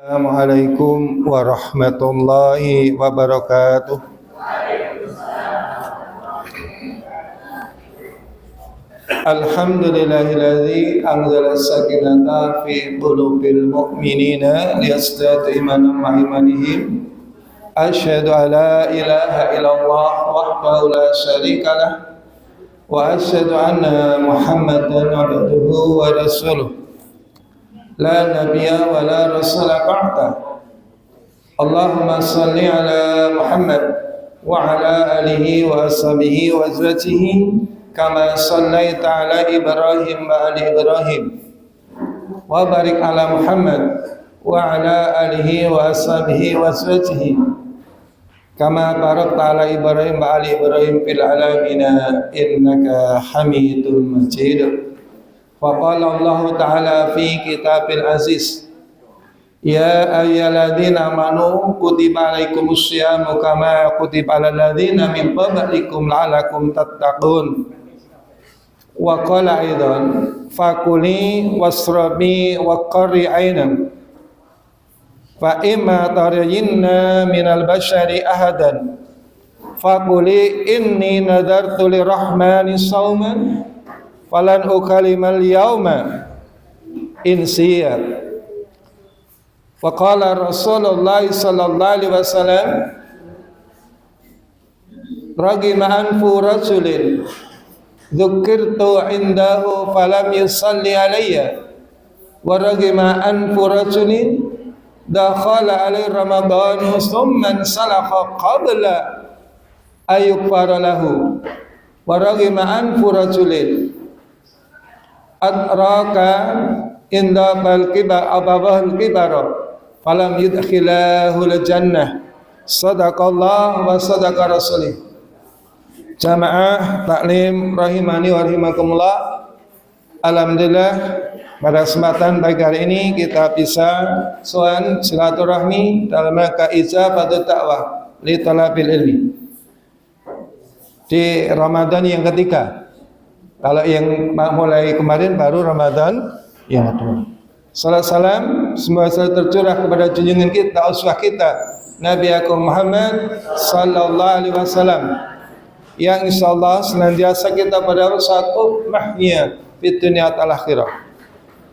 Assalamualaikum warahmatullahi wabarakatuh. Alhamdulillahilladzi anzala as-sakinata fi qulubil mu'minina liyazdadu imanan ma'a imanihim. Asyhadu an la ilaha illallah wahdahu la syarika lah wa asyhadu anna Muhammadan abduhu wa rasuluh. La nabiyya wa la rasula ba'da. Allahumma salli ala Muhammad wa ala alihi wa ashabihi wa azwajihi kama sallaita ala Ibrahim wa ali Ibrahim wa barik ala Muhammad wa ala alihi wa ashabihi wa azwajihi kama barakta ala Ibrahim wa ali Ibrahim fil alamin innaka Hamidum Majid. Faqala Allah Ta'ala fi kitabil aziz, ya ayyuhalladzina amanu kutiba alaikumus syiyamu kama kutiba alal ladzina min qablikum la'allakum tattaqun. Wa qala aidan fakuli wasrabi wa qarri ainan fa imma tarayinna minal bashari ahadan fakuli inni nadartu lirrahmani sawman falan ukalimal yauma insiya. Wa qala Rasulullah sallallahu alaihi wasallam ragima anfu rajulin dzukirtu indahu falam yusalli alayya wa ragima anfu rajulin dakhala alaihi ramadhanu thumma salakha qabla ayyukfara lahu wa ragima anfu rajulin adraka inda balkiba abawahul kibara falam yudkhilahu al-jannah. Sadaqallah wa sadaqa rasulih. Jamaah taklim rahimani wa rahimakumullah. Alhamdulillah pada kesempatan pagi hari ini kita bisa soal silaturahmi dalam rangka ijabatut dakwah li talabil ilmi di Ramadan yang ketiga. Kalau yang mulai kemarin baru Ramadan yang kedua. Salam semoga selalu tercurah kepada junjungan kita, uswah kita, Nabi Agung Muhammad sallallahu alaihi wasallam, yang insyaallah senantiasa kita pada satu mahnya di dunia wal akhirah.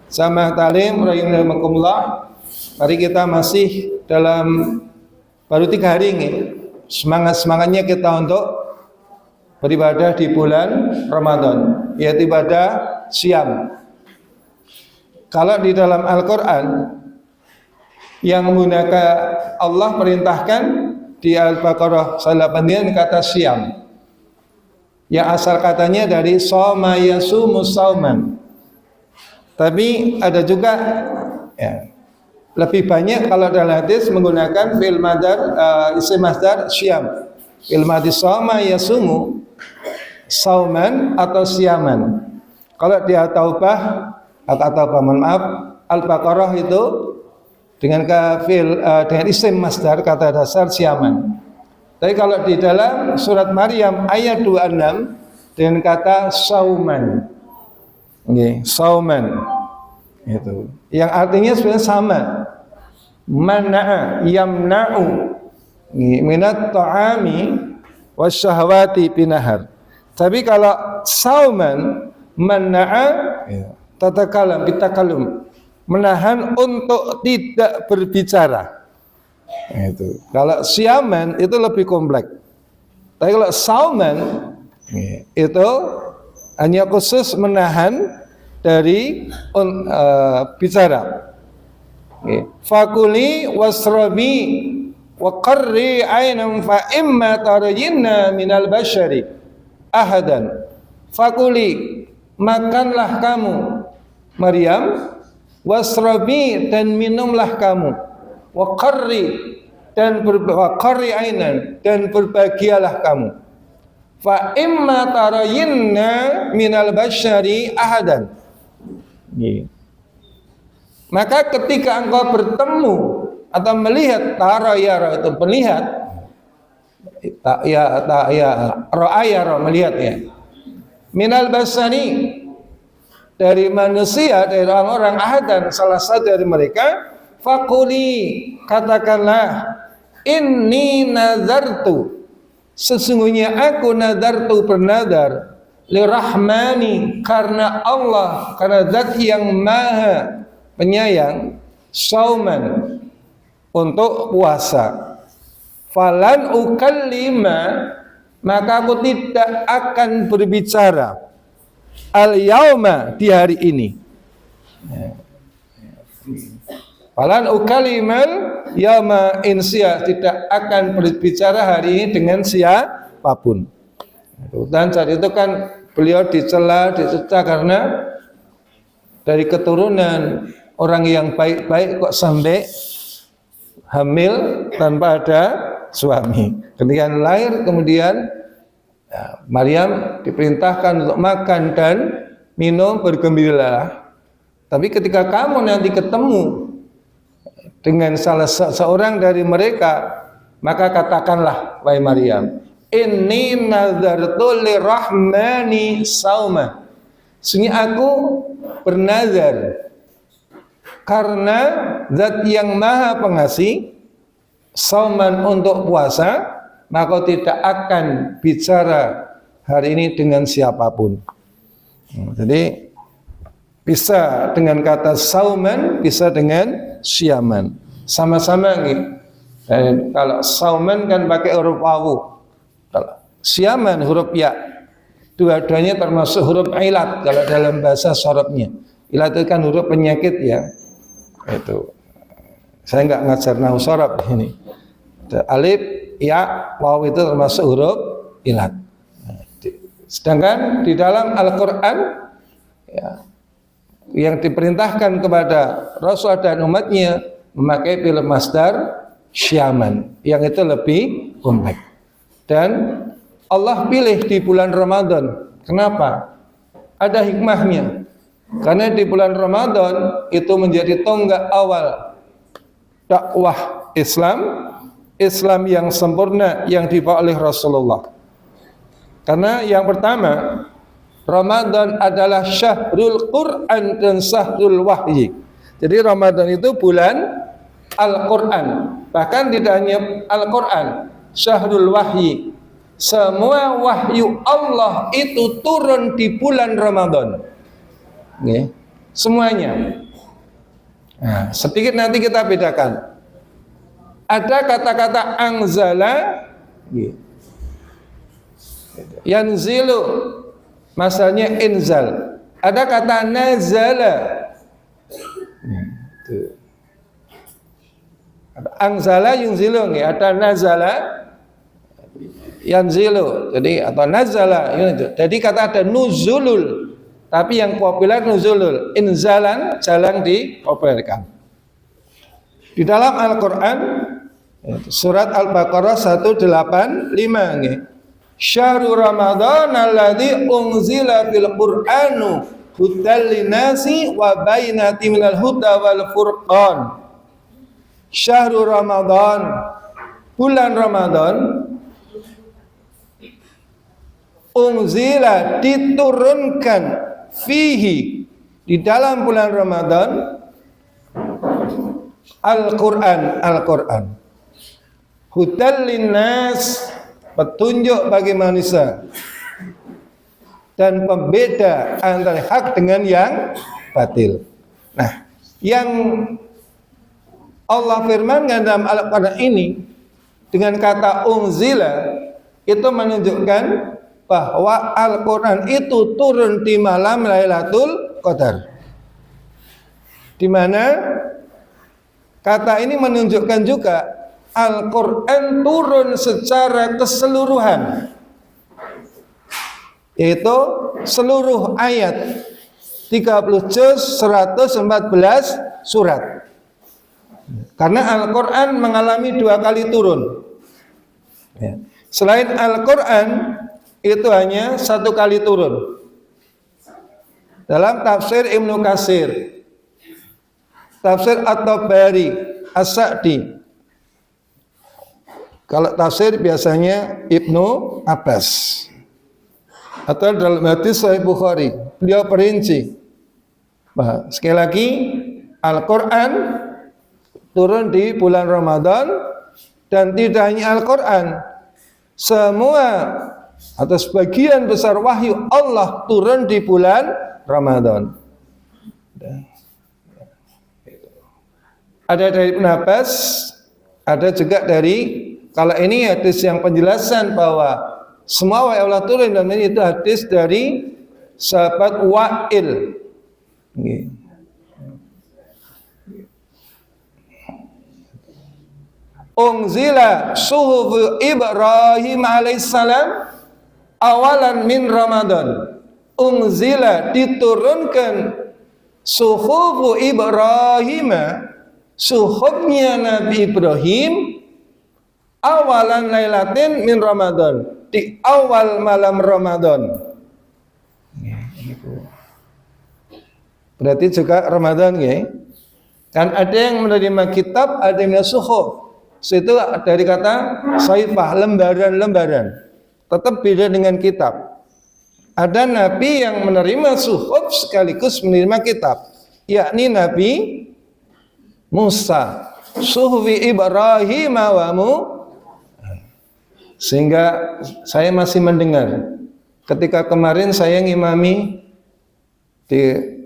Sama talim rahimakumullah. Mari kita masih dalam baru 3 hari ini. Semangatnya kita untuk beribadah di bulan Ramadan, yaitu ibadah syam. Kalau di dalam Al-Quran yang menggunakan Allah perintahkan di Al-Baqarah 189 kata syam, yang asal katanya dari soma yasumu sauman. Tapi ada juga ya, lebih banyak kalau dalam hadis menggunakan fi'il madar, isim masdar syam. Fi'il madhi soma yasumu sauman atau siaman. Kalau dia taubah atau mohon maaf Al-Baqarah itu dengan kafil dengan isim masdar kata dasar siaman. Tapi kalau di dalam surat Maryam ayat 26 dengan kata sauman. Nggih, sauman. Itu. Yang artinya sebenarnya sama. Mana'a yamna'u minat ta'ami wasyahawati binahar. Tapi kalau sauman mana'a tatakalam bitakalum, menahan untuk tidak berbicara. Itu. Kalau siaman itu lebih kompleks. Tapi kalau sauman itu hanya khusus menahan dari bicara. Fakuli wasrabi wa qarri ainam fa imma tarayinna minal bashari ahadan. Fakuli, makanlah kamu Maryam, wasrabi, dan minumlah kamu, wa qarri, dan qarri ainan, dan berbahagialah kamu. Fa imma tarayinna minal bashari ahadan. Maka ketika engkau bertemu atau melihat, tarayara itu melihat, ra'ayara melihat ya. Minal basani, dari manusia, dari orang-orang ahadan, salah satu dari mereka, Faquli, katakanlah, inni nazartu, sesungguhnya aku nazartu bernazar, lirahmani, karena Allah, karena zat yang maha penyayang, sauman, untuk puasa. Falan ukallima, maka aku tidak akan berbicara al-yauma, di hari ini. Falan ukalimal yauma insya, tidak akan berbicara hari ini dengan siapapun. Dan saat itu kan beliau dicela karena dari keturunan orang yang baik-baik kok sampai hamil tanpa ada suami. Ketika lahir kemudian Maryam diperintahkan untuk makan dan minum, bergembiralah. Tapi ketika kamu nanti ketemu dengan salah seorang dari mereka, maka katakanlah, wahai Maryam, inni nazartu lirahmani sauma, sungguh aku bernazar karena zat yang maha pengasih, sauman, untuk puasa, maka tidak akan bicara hari ini dengan siapapun. Jadi bisa dengan kata sauman, bisa dengan siaman, sama-sama gitu. Dan kalau sauman kan pakai huruf wawu, kalau siaman huruf ya. Dua-duanya termasuk huruf ilat kalau dalam bahasa sorobnya. Ilat itu kan huruf penyakit ya. Itu saya nggak ngajar nahu sorob ini. Alif, ya, wawu itu termasuk huruf ilat. Sedangkan di dalam Al-Quran ya, yang diperintahkan kepada Rasul dan umatnya memakai fi'il masdar syaman, yang itu lebih kompleks. Dan Allah pilih di bulan Ramadan. Kenapa? Ada hikmahnya. Karena di bulan Ramadan itu menjadi tonggak awal dakwah Islam yang sempurna yang dibawa oleh Rasulullah. Karena yang pertama, Ramadan adalah syahrul Quran dan syahrul wahyi. Jadi Ramadan itu bulan Al-Quran. Bahkan tidak hanya Al-Quran, syahrul wahyi. Semua wahyu Allah itu turun di bulan Ramadan. Nih, semuanya. Nah, sedikit nanti kita bedakan. Ada kata-kata anzala, yanzilu, masalahnya inzal. Ada kata nazala. Anzala yunzilu, ada nazala yanzilu. Jadi atau nazala. Jadi kata ada nuzulul. Tapi yang populer nuzulul, inzalan jarang dipopulerkan. Di dalam Al-Quran surat Al-Baqarah 185 nggih. Syahrul Ramadan alladzi unzila fil Qur'anu hudal linasi wa bainatin minal huda wal furqan. Syahrul Ramadan, bulan Ramadan, unzila, diturunkan, fihi, di dalam bulan Ramadan, Al-Quran, hudal linnas, petunjuk bagi manusia, dan pembeda antara hak dengan yang batil. Nah, yang Allah firmankan dalam Al-Quran ini dengan kata unzila itu menunjukkan bahwa Al-Quran itu turun di malam Lailatul Qadar, di mana kata ini menunjukkan juga Al-Quran turun secara keseluruhan, yaitu seluruh ayat 30 juz 114 surat. Karena Al-Quran mengalami 2 kali turun. Selain Al-Quran itu hanya 1 kali turun. Dalam tafsir Ibnu Katsir, tafsir At-Tabari, As-Sa'di. Kalau tafsir biasanya Ibnu Abbas. Atau dalam hadis Sahih Bukhari, beliau perinci. Sekali lagi, Al-Quran turun di bulan Ramadan, dan tidak hanya Al-Quran, semua atau sebagian besar wahyu Allah turun di bulan Ramadan. Ada dari Ibn Abbas, ada juga dari, kalau ini hadis yang penjelasan bahwa semua wahyu Allah turun, dan ini itu hadis dari sahabat Wa'il. Unzila suhuf Ibrahim alaihissalam awalan min Ramadan. Unzila, diturunkan, suhuf Ibrahim, suhufnya Nabi Ibrahim, awalan lailatin min Ramadan, di awal malam Ramadan. Berarti juga Ramadan ya. Kan ada yang menerima kitab, ada yang menerima suhuf. Itu dari kata saifah, lembaran-lembaran. Tetap beda dengan kitab. Ada nabi yang menerima suhuf sekaligus menerima kitab, yakni Nabi Musa, suhufi Ibrahim wa sehingga saya masih mendengar ketika kemarin saya ngimami di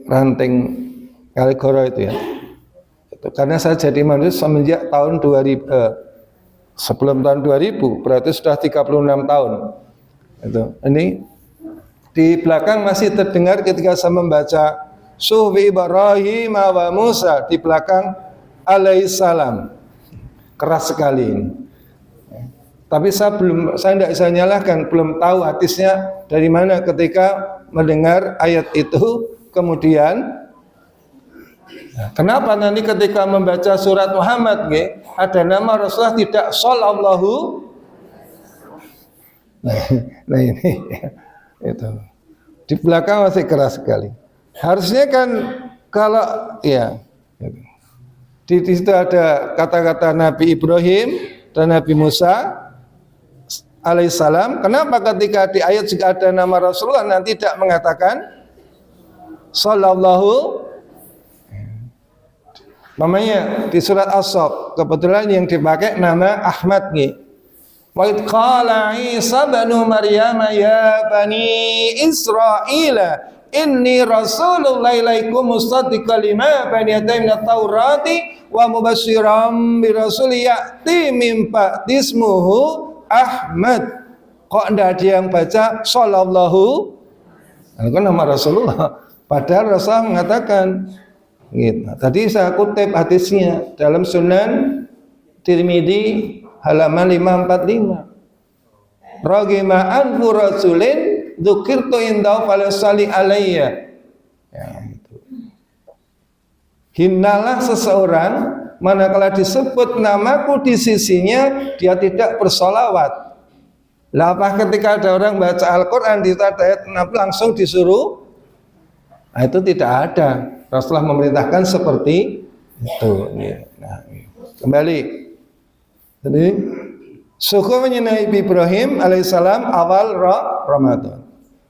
ranting Kaligoro itu ya. Karena saya jadi manusia semenjak tahun 2000, sebelum tahun 2000, berarti sudah 36 tahun. Itu. Ini di belakang masih terdengar ketika saya membaca suhuf Ibrahim wa Musa, di belakang alaihissalam. Keras sekali ini. Tapi saya tidak bisa nyalahkan, belum tahu hadisnya dari mana ketika mendengar ayat itu. Kemudian kenapa nanti ketika membaca surat Muhammad ada nama Rasulullah tidak sallallahu. Nah ini itu di belakang masih keras sekali. Harusnya kan kalau ya di situ ada kata-kata Nabi Ibrahim dan Nabi Musa alaihissalam. Kenapa ketika di ayat juga ada nama Rasulullah nanti tidak mengatakan sallallahu? Namanya di surat As-Saff kebetulan yang dipakai nama Ahmad nih. Wa id qala Isa bin Maryam ya bani Israila inni rasulullah ilaikum musaddiqan lima bayna yaday minat taurati wa mubasysyiran bi rasul ya'ti min ba'di ismuhu Ahmad. Kok enggak ada yang baca sallallahu? Itu kan nama Rasulullah. Padahal Rasulullah mengatakan gitu. Tadi saya kutip hadisnya dalam Sunan Tirmidzi halaman 545. Ragima anfu rasulin dzukirtu indahu falasali alayya. Ya, gitu. Hinalah seseorang manakala disebut namaku di sisinya dia tidak bersolawat. Lah apa ketika ada orang baca Al-Quran di ayat langsung disuruh? Nah, itu tidak ada. Rasulullah memerintahkan seperti itu. Nah, kembali. Jadi sukunya Nabi Ibrahim alaihissalam awal Ramadan.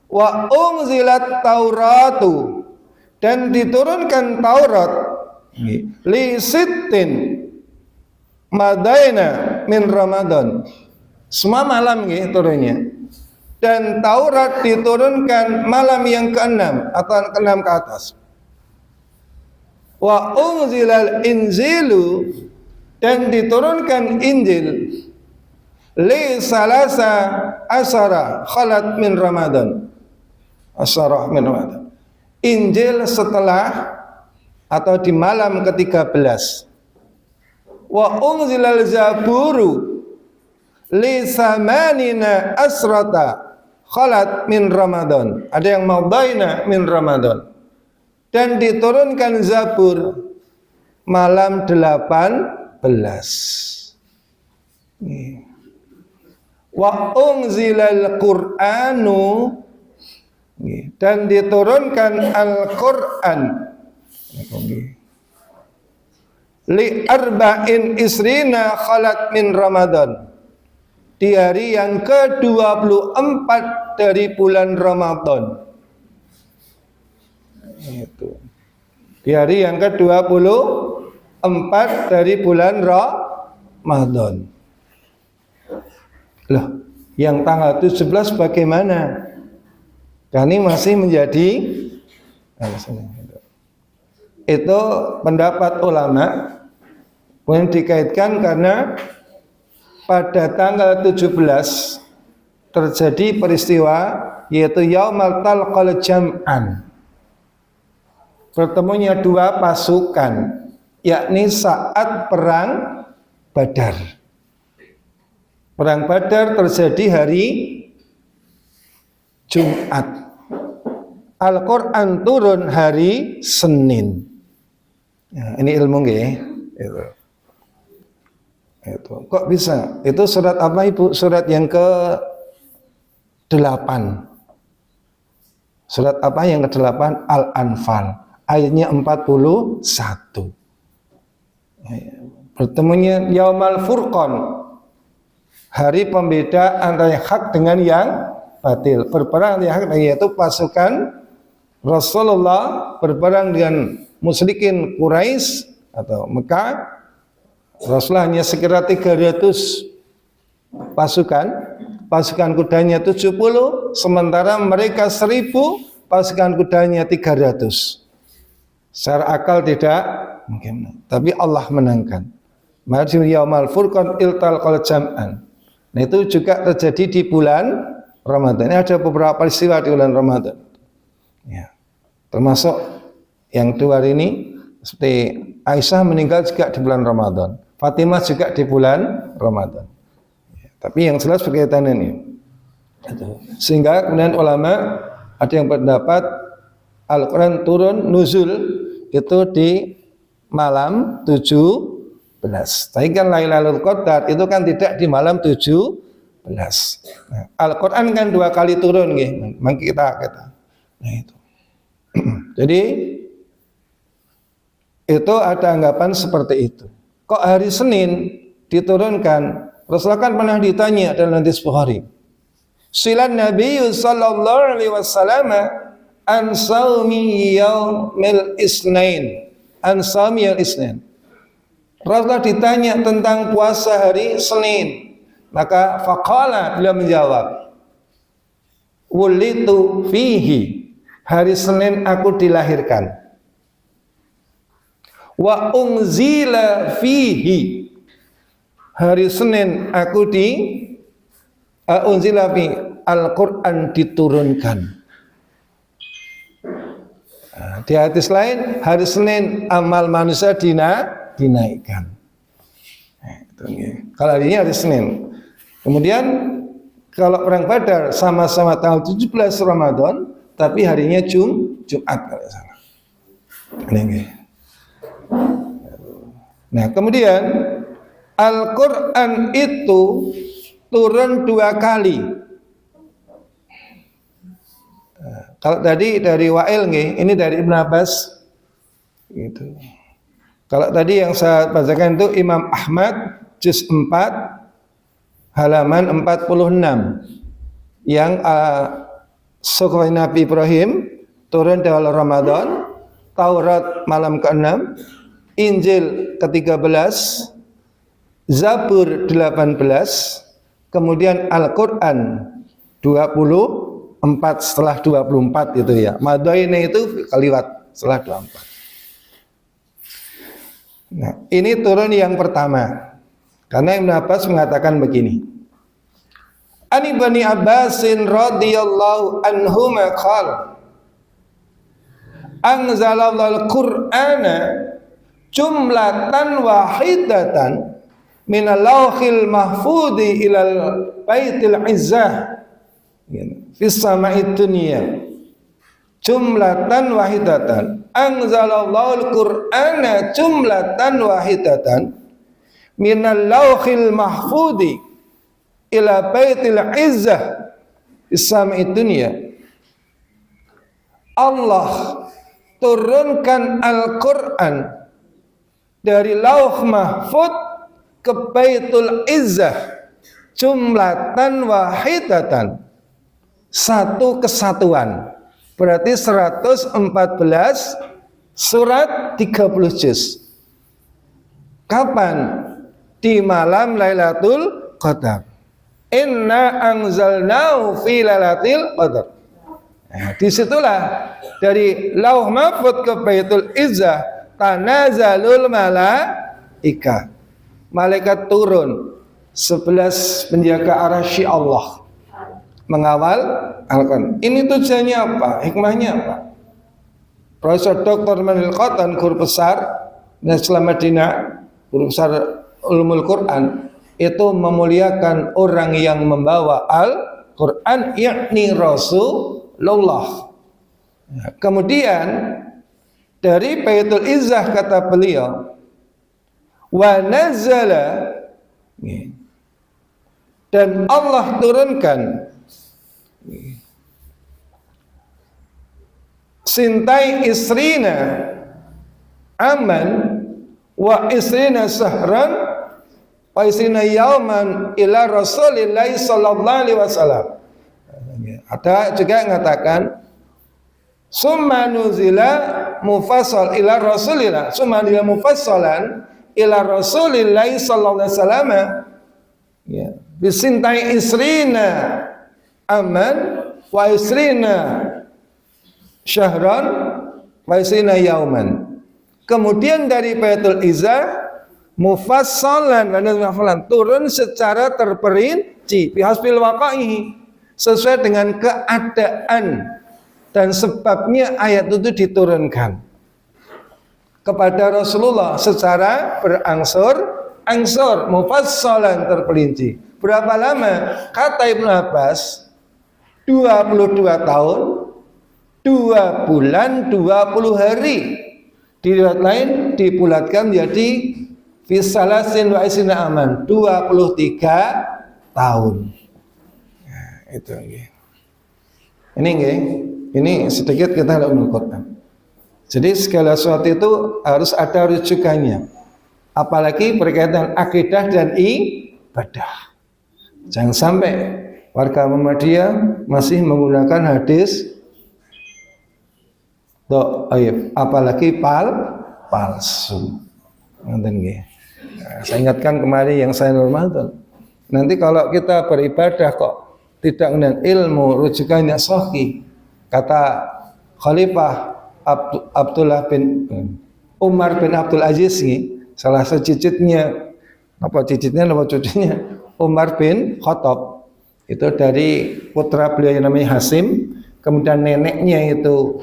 Wa unzilat Tauratu, dan diturunkan Taurat li sittin madaina min Ramadan. Semua malam turunnya. Dan Taurat diturunkan malam yang ke-6 atau ke-6 ke atas. Wa unzilal inzilu, dan diturunkan Injil li salasa asara khalat min Ramadan. Asara min Ramadan. Injil setelah atau di malam ke-13. Wa unzilal zaburu li samanina asrata khalat min Ramadan. Ada yang maudaina min Ramadan. Dan diturunkan Zabur malam 18. Wa unzilal Qur'anu, dan diturunkan Al-Qur'an li arba'in isrina khalat min Ramadan, di hari yang ke-24 dari bulan Ramadan. Itu. Di hari yang ke-24 4 dari bulan Ramadan. Loh, yang tanggal 17 bagaimana? Ini masih menjadi itu pendapat ulama, kemudian dikaitkan karena pada tanggal 17 terjadi peristiwa yaitu Yaumal Talqal Jam'an, bertemunya dua pasukan, yakni saat perang Badar. Perang Badar terjadi hari Jumat. Al-Quran turun hari Senin. Ya, ini ilmu nggih. Itu. Kok bisa? Itu surat apa Ibu? Surat yang ke-8. Surat apa yang ke-8? Al-Anfal. Ayatnya 41. Bertemunya Yaumal Furqan, hari pembeda antara yang hak dengan yang batil. Berperang yang hak, yaitu pasukan Rasulullah berperang dengan musyrikin Quraisy atau Mekah. Rasulullah hanya sekira 300 pasukan kudanya 70, sementara mereka 1000, pasukan kudanya 300. Secara akal tidak mungkin, tapi Allah menangkan. Maka Yaumal Furqan iltaqal jam'an. Nah, itu juga terjadi di bulan Ramadan. Ini ada beberapa peristiwa di bulan Ramadan. Ya. Termasuk yang 2 hari ini, seperti Aisyah meninggal juga di bulan Ramadan, Fatimah juga di bulan Ramadan. Ya. Tapi yang jelas berkaitan ini. Sehingga kemudian ulama ada yang berpendapat Al-Quran turun nuzul itu di malam 17. Tapi kan Lailatul Qadar itu kan tidak di malam 17. Nah, Al-Quran kan 2 kali turun, memang kita. Nah itu. Jadi itu ada anggapan seperti itu. Kok hari Senin diturunkan? Rasulullah kan pernah ditanya dalam hadis Bukhari. Silan Nabi sallallahu alaihi wasallam an saumi yaumil isnain. An saumi yaumil isnain. Rasulullah ditanya tentang puasa hari Senin. Maka faqala, beliau menjawab, wulitu fihi, hari Senin aku dilahirkan. Wa unzila fihi, hari Senin aku unzila fi, Al-Quran diturunkan. Nah, di hadis lain, hari Senin amal manusia dinaikkan. Nah, itu, kalau hari ini hari Senin. Kemudian kalau perang Badar sama-sama tanggal 17 Ramadan, tapi harinya Jumat kalau salah. Nah, kemudian Al-Quran itu turun 2 kali. Kalau tadi dari Wa'il ini dari Ibn Abbas gitu. Kalau tadi yang saya bacakan itu Imam Ahmad juz 4 halaman 46 yang Sukhwai Nabi Ibrahim turun di awal Ramadan, Taurat malam ke-6, Injil ke-13, Zabur 18, kemudian Al-Quran 24 setelah 24 itu ya. Madaini itu kaliwat setelah 24. Nah, ini turun yang pertama. Karena Ibn Abbas mengatakan begini. Ani Bani Abbasin radhiyallahu anhuma qala anzalallahu al-Qur'ana jumlatan wahidatan minal lauhil mahfudi ilal baitil izzah fis sama'id dunya jumlatan wahidatan anzalallahu al-Qur'ana jumlatan wahidatan minal lauhil mahfudi ila baitil izzah fis sama'id dunya. Allah turunkan Al-Quran dari lauh mahfud ke baitul izzah jumlatan wahidatan, satu kesatuan, berarti 114 surat 30 juz. Kapan? Di malam Lailatul Qadar. Inna anzalnahu fi Lailatul Qadar. Nah, disitulah dari Lauh Mahfuz ke Baitul Izzah tanazalul malaika. Malaikat turun 11 penjaga arasy Allah mengawal Al-Quran. Ini tujuannya apa? Hikmahnya apa? Profesor Dr. Manil Qatan, guru besar Islam Madinah, guru besar Ulumul Quran, itu memuliakan orang yang membawa Al-Quran, yakni Rasulullah. Kemudian dari Baitul Izzah kata beliau, wa nazala, dan Allah turunkan sintai isrina aman wa isrina sahran wa isrina yauman ila Rasulillahi sallallahu alaihi wasallam. Ada juga yang mengatakan summa nuzila mufassal ila Rasulillah, summa nuzila mufassalan ila Rasulillahi sallallahu alaihi wasallam, ya, bisintai isrina aman wa isrina syahran wa isrina yauman. Kemudian dari Baitul Izzah mufassalan turun secara terperinci bihasbil waqa'i, sesuai dengan keadaan dan sebabnya ayat itu diturunkan kepada Rasulullah secara berangsur-angsur, mufassalan terperinci. Berapa lama? Kata Ibnu Abbas 22 tahun 2 bulan 20 hari. Di riwayat lain dibulatkan menjadi fisalasin wa isina aman 23 tahun. Nah, itu ini sedikit kita lihat Quran. Jadi segala sesuatu itu harus ada rujukannya, apalagi berkaitan akidah dan ibadah. Jangan sampai warga Muhammadiyah masih menggunakan hadis dhaif, apalagi palsu. Nah, saya ingatkan kemarin yang saya Ramadan. Nanti kalau kita beribadah kok tidak dengan ilmu rujukannya sahih, kata Khalifah Abdullah bin Umar bin Abdul Aziz ini, salah satu cicitnya Umar bin Khattab, itu dari putra beliau yang namanya Hasim, kemudian neneknya itu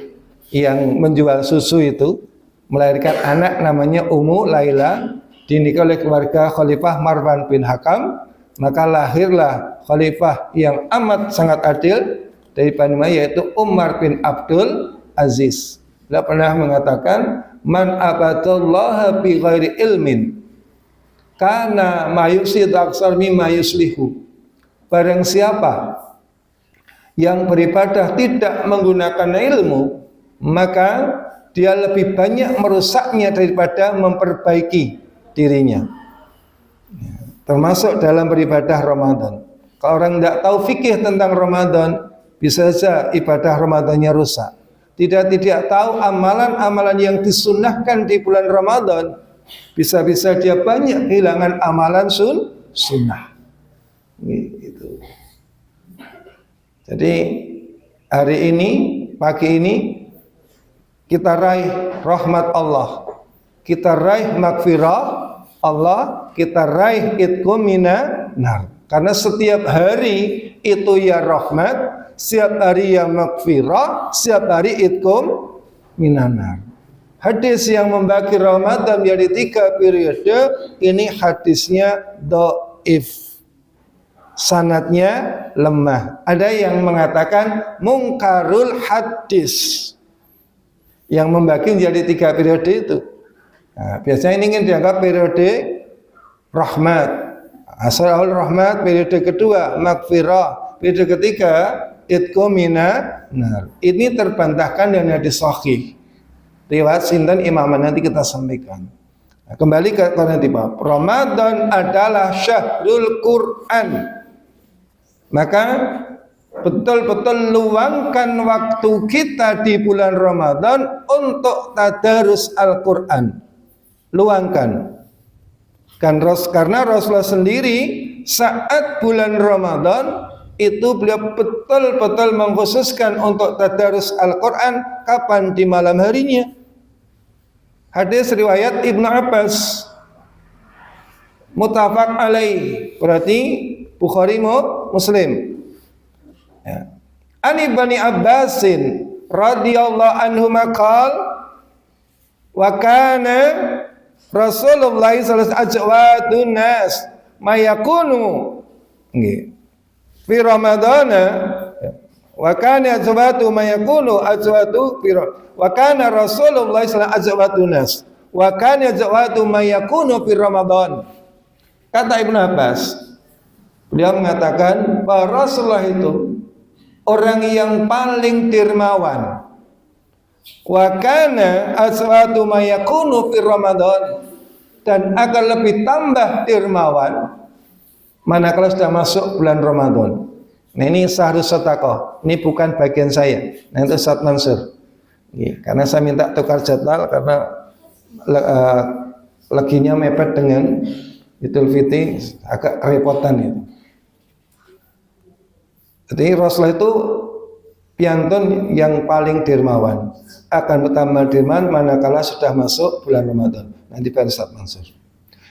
yang menjual susu itu melahirkan anak namanya Ummu Laila, dinikah oleh keluarga Khalifah Marwan bin Hakam, maka lahirlah khalifah yang amat sangat adil dari Bani Umayyah, yaitu Umar bin Abdul Aziz. Dia pernah mengatakan, man abadallaha bi ghairi ilmin kana mayusid aksar mimma yuslihu. Barang siapa yang beribadah tidak menggunakan ilmu, maka dia lebih banyak merusaknya daripada memperbaiki dirinya. Termasuk dalam beribadah Ramadan. Kalau orang tidak tahu fikih tentang Ramadan, bisa saja ibadah Ramadannya rusak. Tidak tahu amalan-amalan yang disunnahkan di bulan Ramadan, bisa-bisa dia banyak kehilangan amalan sunnah. Gitu. Jadi hari ini, pagi ini, kita raih rahmat Allah, kita raih magfirah Allah, kita raih itqum minan nar. Karena setiap hari itu ya rahmat, setiap hari ya magfirah, setiap hari itqum minan nar. Hadis yang membagi Ramadan menjadi 3 periode, ini hadisnya dhaif, sanadnya lemah. Ada yang mengatakan mungkarul hadis, yang membagi menjadi 3 periode itu. Nah, biasanya ini ingin dianggap periode rahmat, asal rahmat, periode kedua magfirah, periode ketiga itqum minan nar. Ini terbantahkan dengan hadis sahih riwayat sinten Imam, nanti kita sampaikan. Nah, kembali ke nanti Pak. Ramadan adalah syahrul Quran. Maka betul-betul luangkan waktu kita di bulan Ramadan untuk tadarus Al-Quran. Luangkan. Karena Rasulullah sendiri saat bulan Ramadan itu beliau betul-betul mengkhususkan untuk tadarus Al-Quran kapan? Di malam harinya. Hadis riwayat Ibnu Abbas, muttafaq alaih, berarti Bukhari Muslim. Ya. An Ibni Abbasin radhiyallahu anhu maqal wa kana Rasulullah sallallahu alaihi wasallam nas mayakunu nggih fi Ramadan wa kana azwatu mayakunu azwatu fi wa kana Rasulullah sallallahu alaihi wasallam nas wa kana azwatu mayakunu fi Ramadan. Kata Ibnu Abbas, beliau mengatakan bahwa Rasulullah itu orang yang paling dermawan. Wa kana aswatu ma yakunu fi Ramadan, dan akan lebih tambah dermawan manakala sudah masuk bulan Ramadan. Nah, ini Sahrus Shadaqah. Ini bukan bagian saya. Nah, itu Ustaz Mansur. Karena saya minta tukar jadwal karena leginya mepet dengan Idul Fitri, agak kerepotan itu. Jadi Rasulullah itu piantun yang paling dermawan, akan bertambah dermawan manakala sudah masuk bulan Ramadan. Nanti Pak Ustaz Mansur.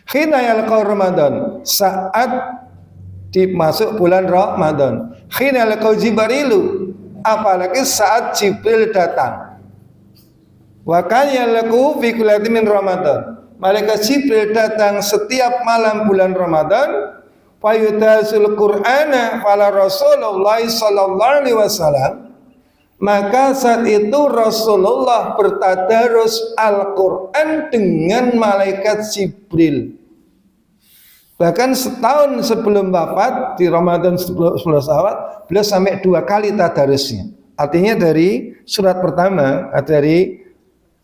Khina yalqa Ramadan, saat dimasuk bulan Ramadan. Khina yalqa Jibrilu, apalagi saat Jibril datang. Wa kan yalqa fi kulli min Ramadan. Malaikat Jibril datang setiap malam bulan Ramadan. Fayutasul Qur'ana fala Rasulullah sallallahu alaihi wasallam, maka saat itu Rasulullah bertadarus Al-Quran dengan malaikat Jibril. Bahkan setahun sebelum wafat, di Ramadan sebelum wafat, beliau sampai 2 kali tadarusnya. Artinya dari surat pertama, dari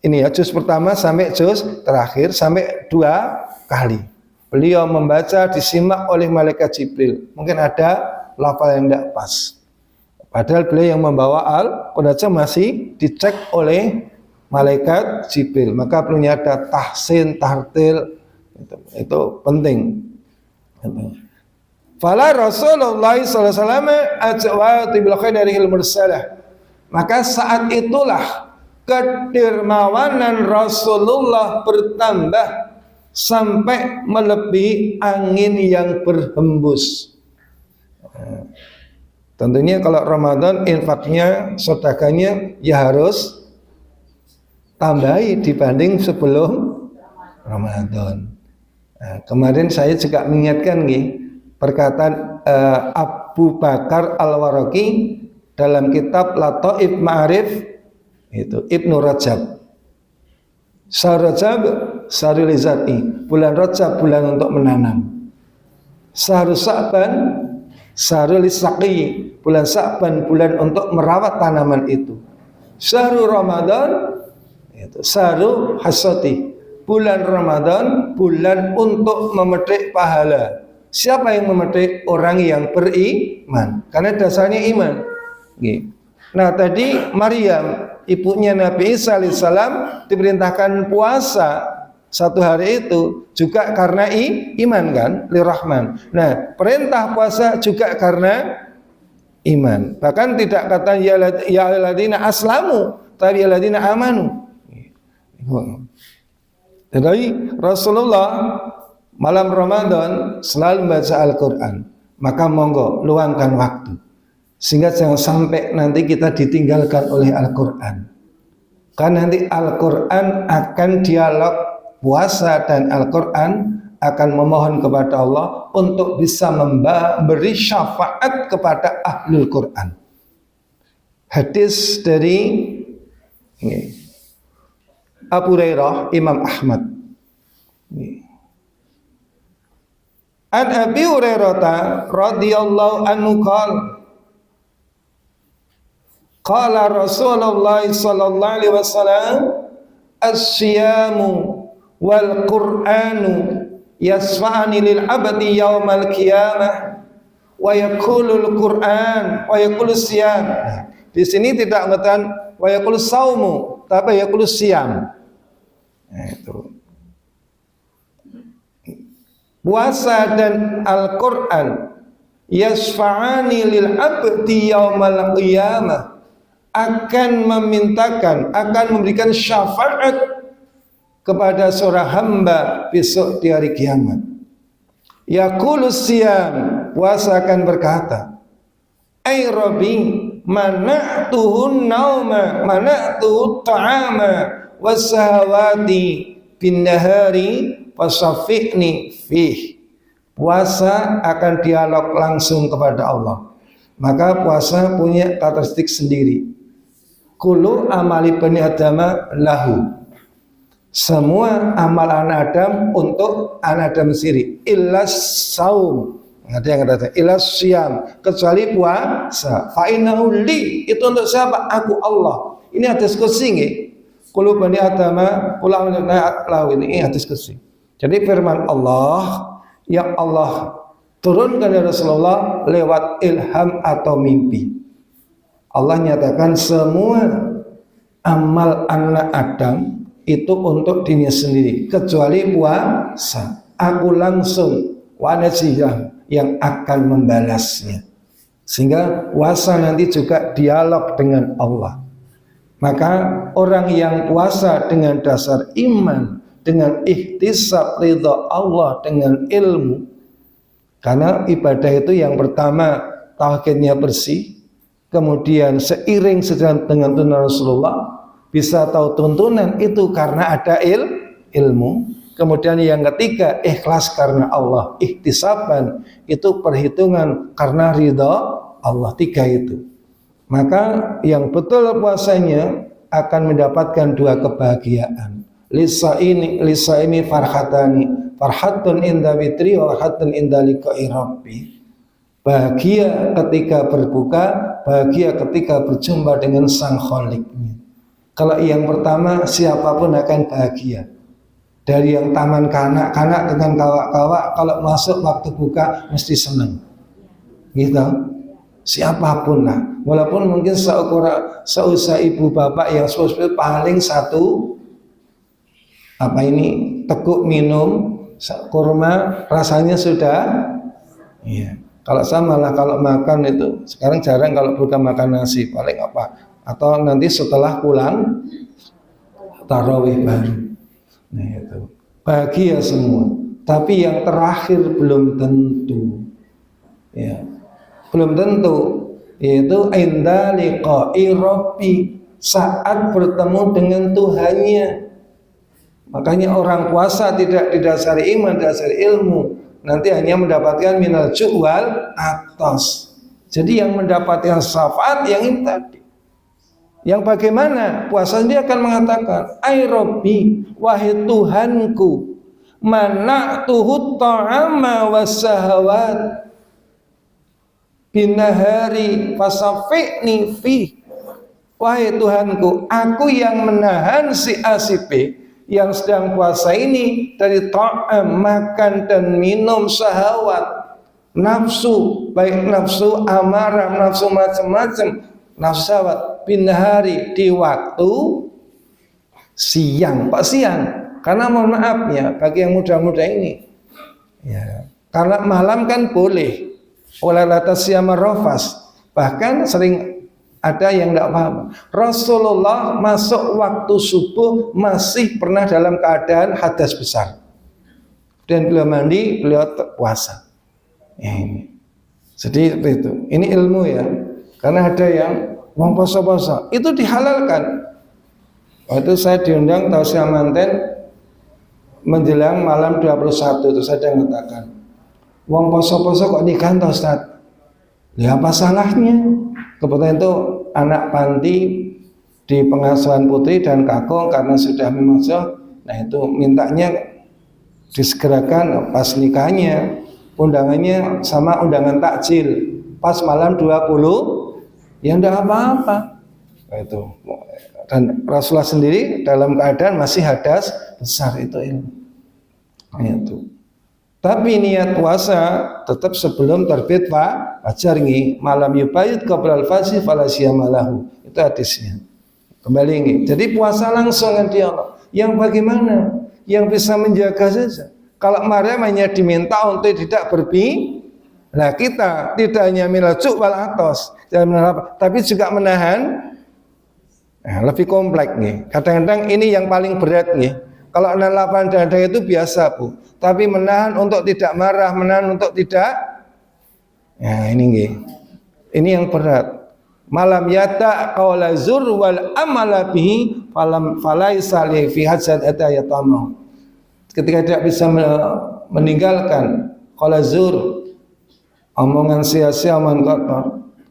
ini ya, juz pertama sampai juz terakhir, sampai 2 kali. Beliau membaca, disimak oleh malaikat Jibril. Mungkin ada lafal yang tidak pas. Padahal beliau yang membawa Al-Quran masih dicek oleh malaikat Jibril. Maka perlunya ada tahsin, tartil. Itu penting. Fala Rasulullah sallallahu alaihi wasallam ajwati bil khairil mursalah. Maka saat itulah kedermawanan Rasulullah bertambah sampai melebihi angin yang berhembus. Tentunya kalau Ramadan infaknya, sedekahnya ya harus tambahi dibanding sebelum Ramadan. Nah, kemarin saya juga mengingatkan perkataan Abu Bakar Al-Waraqi dalam kitab Lataif Ma'arif itu Ibnu Rajab. Syahr Rajab Syahrul Izati, bulan Rajab bulan untuk menanam. Syahrul Sa'ban Syahrul Isaqi, bulan Sa'ban bulan untuk merawat tanaman itu. Syahrul Ramadan itu Syahrul Hasati, bulan Ramadan bulan untuk memetik pahala. Siapa yang memetik? Orang yang beriman, karena dasarnya iman. Nah, tadi Maryam ibunya Nabi Isa alaihissalam diperintahkan puasa 1 hari itu juga karena iman kan, lirahman. Nah, perintah puasa juga karena iman. Bahkan tidak kata ya aladina aslamu, tapi ya aladina amanu. Jadi Rasulullah malam Ramadan selalu membaca Al-Quran. Maka monggo luangkan waktu, sehingga jangan sampai nanti kita ditinggalkan oleh Al-Quran. Karena nanti Al-Quran akan dialog puasa, dan Al-Quran akan memohon kepada Allah untuk bisa memberi syafaat kepada ahlul Quran. Hadis dari Abu Hurairah, Imam Ahmad. An Abi Hurairah radhiyallahu anhu qala Rasulullah sallallahu alaihi wasallam as-siyamu wal Qur'anu yasfa'ani lil abdi yaumal qiyamah wa yaqulul Qur'an wa yaqulus siyam. Di sini tidak mengatakan wa yaqulus saumu, tapi yaqulus siyam. Nah, itu. Puasa dan Al-Quran yasfa'ani lil abdi yaumal qiyamah, akan memberikan syafaat kepada seorang hamba besok di hari kiamat. Yaqulus siyam, puasa akan berkata, ay Rabbi, mana'tuhun nauma, mana'tuhut ta'ama wassahawati bin nahari fasafiqni fih. Puasa akan dialog langsung kepada Allah. Maka puasa punya karakteristik sendiri. Kullu amali bani adama lahu. Semua amal anak Adam untuk anak Adam sendiri. Illa saum. Ada yang kata illa syam, kecuali puasa. Fa innahu li, itu untuk siapa? Aku Allah. Ini hadis qudsi nggih. Kullu bani adama ulang lahu, ini hadis qudsi. Jadi firman Allah yang Allah turunkan dari Rasulullah lewat ilham atau mimpi. Allah nyatakan semua amal anak Adam itu untuk dirinya sendiri, kecuali puasa. Aku langsung wanasiyah yang akan membalasnya. Sehingga puasa nanti juga dialog dengan Allah. Maka orang yang puasa dengan dasar iman, dengan ihtisab ridha Allah, dengan ilmu, karena ibadah itu yang pertama tauhidnya bersih, kemudian seiring dengan tuntunan Rasulullah bisa tahu tuntunan itu karena ada ilmu. Kemudian yang ketiga ikhlas karena Allah, ihtisaban itu perhitungan karena ridha Allah. 3 itu. Maka yang betul puasanya akan mendapatkan 2 kebahagiaan. Lisa ini farhatani, farhatun inda fitri wa farhatun inda liqa'i rabbi. Bahagia ketika berbuka, bahagia ketika berjumpa dengan sang Kholiknya. Kalau yang pertama siapapun akan bahagia. Dari yang taman kanak-kanak dengan kawak-kawak, kalau masuk waktu buka mesti senang. Gitu. Siapapun lah. Walaupun mungkin seusia ibu bapak yang paling satu teguk minum kurma rasanya sudah. Iya. Kalau sama lah kalau makan itu sekarang jarang kalau bukan makan nasi, paling apa? Atau nanti setelah pulang tarawih baru. Nah itu bahagia semua. Tapi yang terakhir belum tentu. Ya, belum tentu. Yaitu inda liqa'i rabbi, saat bertemu dengan Tuhannya. Makanya orang puasa tidak didasari iman, didasari ilmu, nanti hanya mendapatkan minal ju'wal atas. Jadi yang mendapatkan syafaat yang ini tadi. Yang bagaimana? Puasa dia akan mengatakan, ay Rabbi, wahai Tuhanku, mana'tuhu ta'ama wassahawat binahari fasafi'ni fi. Wahai Tuhanku, aku yang menahan si A si B yang sedang puasa ini dari ta'am, makan dan minum syahwat, nafsu, baik nafsu amarah, nafsu macam-macam, nafsu syahwat binahari, di waktu siang. Pak siang, karena mohon maaf ya bagi yang muda-muda ini ya, karena malam kan boleh oleh latas siyama rofas, bahkan sering ada yang tidak paham. Rasulullah masuk waktu subuh masih pernah dalam keadaan hadas besar dan beliau mandi, beliau puasa ya, ini jadi itu, ini ilmu ya. Karena ada yang mau puasa-puasa itu dihalalkan. Waktu saya diundang tausiah manten menjelang malam 21 itu saya mengatakan, wong poso-poso kok nikah toh Ustaz? Ya apa salahnya? Kebetulan itu anak panti di pengasuhan putri dan kakung karena sudah memasuk. Nah itu mintanya disegerakan pas nikahnya, undangannya sama undangan takjil pas malam 20, ya enggak apa-apa. Itu. Dan Rasulullah sendiri dalam keadaan masih hadas besar itu ilmu. Itu. Tapi niat puasa tetap sebelum terbit fajar nih, malam yubayit qabla al-fajr fala siyamalahu. Itu hadisnya. Kembali nih. Jadi puasa langsung dengan Allah. Yang bagaimana? Yang bisa menjaga saja. Kalau Maryam hanya diminta untuk tidak nah kita tidak hanya minal ju' wal atos, tapi juga menahan. Nah, lebih kompleks nih. Kadang-kadang ini yang paling berat nih. Kalau lapar dada itu biasa Bu, tapi menahan untuk tidak marah, menahan untuk tidak. Nah ini nih. Ini yang berat. Malam yata qaula zur wal amala bihi falaisa li fi hajat atayatama. Ketika tidak bisa meninggalkan qaula zur, omongan sia-sia, omongan kotor,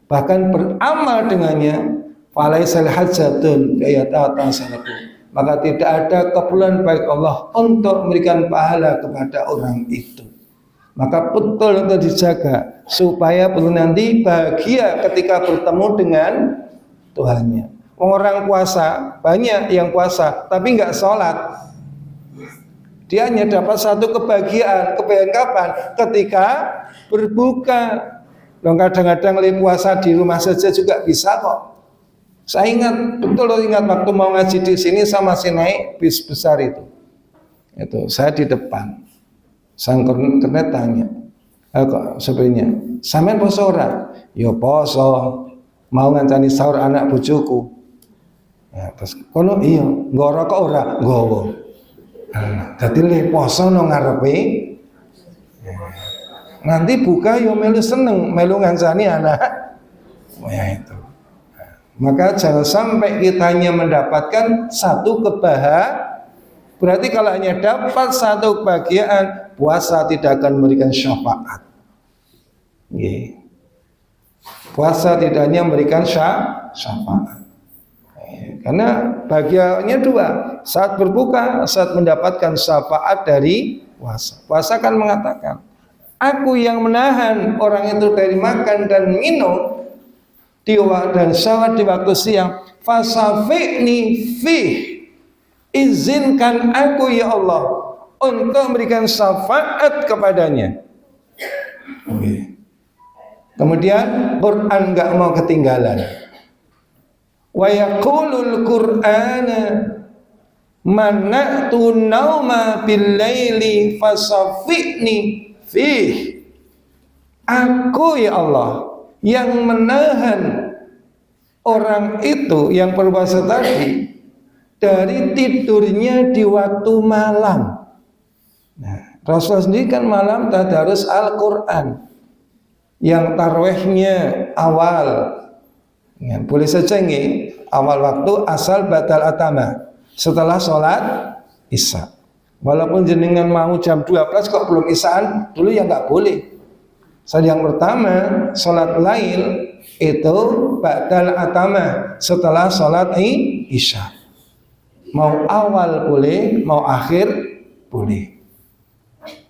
bahkan beramal dengannya, falaisal hajatun ayatatasalaku, maka tidak ada keperluan baik Allah untuk memberikan pahala kepada orang itu. Maka betul untuk dijaga supaya perlu nanti bahagia ketika bertemu dengan Tuhannya. Orang puasa, banyak yang puasa tapi nggak sholat, dia hanya dapat satu kebahagiaan kapan? Ketika berbuka. Loh, kadang-kadang puasa di rumah saja juga bisa kok. Saya ingat waktu mau ngaji di sini sama si naik bis besar itu saya di depan, sang kernet tanya, kok sebenarnya sampean poso ora? Yo poso, mau ngancani sahur anak bojoku. Ya, terus kono iya, nggo rokok ora? Nggowo. Dadi le poso nang ngarepe. Nanti buka yo melu seneng, melu ngancani anak. Ya itu. Maka jangan sampai kita hanya mendapatkan satu kebahagiaan. Berarti kalau hanya dapat satu kebahagiaan, puasa tidak akan memberikan syafaat. Puasa tidak hanya memberikan syafaat. Karena bahagianya dua, saat berbuka, saat mendapatkan syafaat dari puasa. Puasa kan mengatakan, aku yang menahan orang itu dari makan dan minum dan syahwat di waktu siang, fasafi'ni fih, izinkan aku ya Allah untuk memberikan syafaat kepadanya. Kemudian Quran enggak mau ketinggalan. Wa yaqulul Qur'ana mana'tu nauma bil laili fasafi'ni fih. Aku ya Allah yang menahan orang itu yang berpuasa tadi dari tidurnya di waktu malam. Nah, Rasulullah sendiri kan malam tadarus Al-Quran yang tarawihnya awal. Ya, boleh saja nih awal waktu asal batal atama setelah sholat isya. Walaupun jenengan mau jam 12 kok belum isyaan dulu ya nggak boleh. Saat yang pertama sholat lail itu batal atama setelah sholat isya. Mau awal boleh, mau akhir boleh.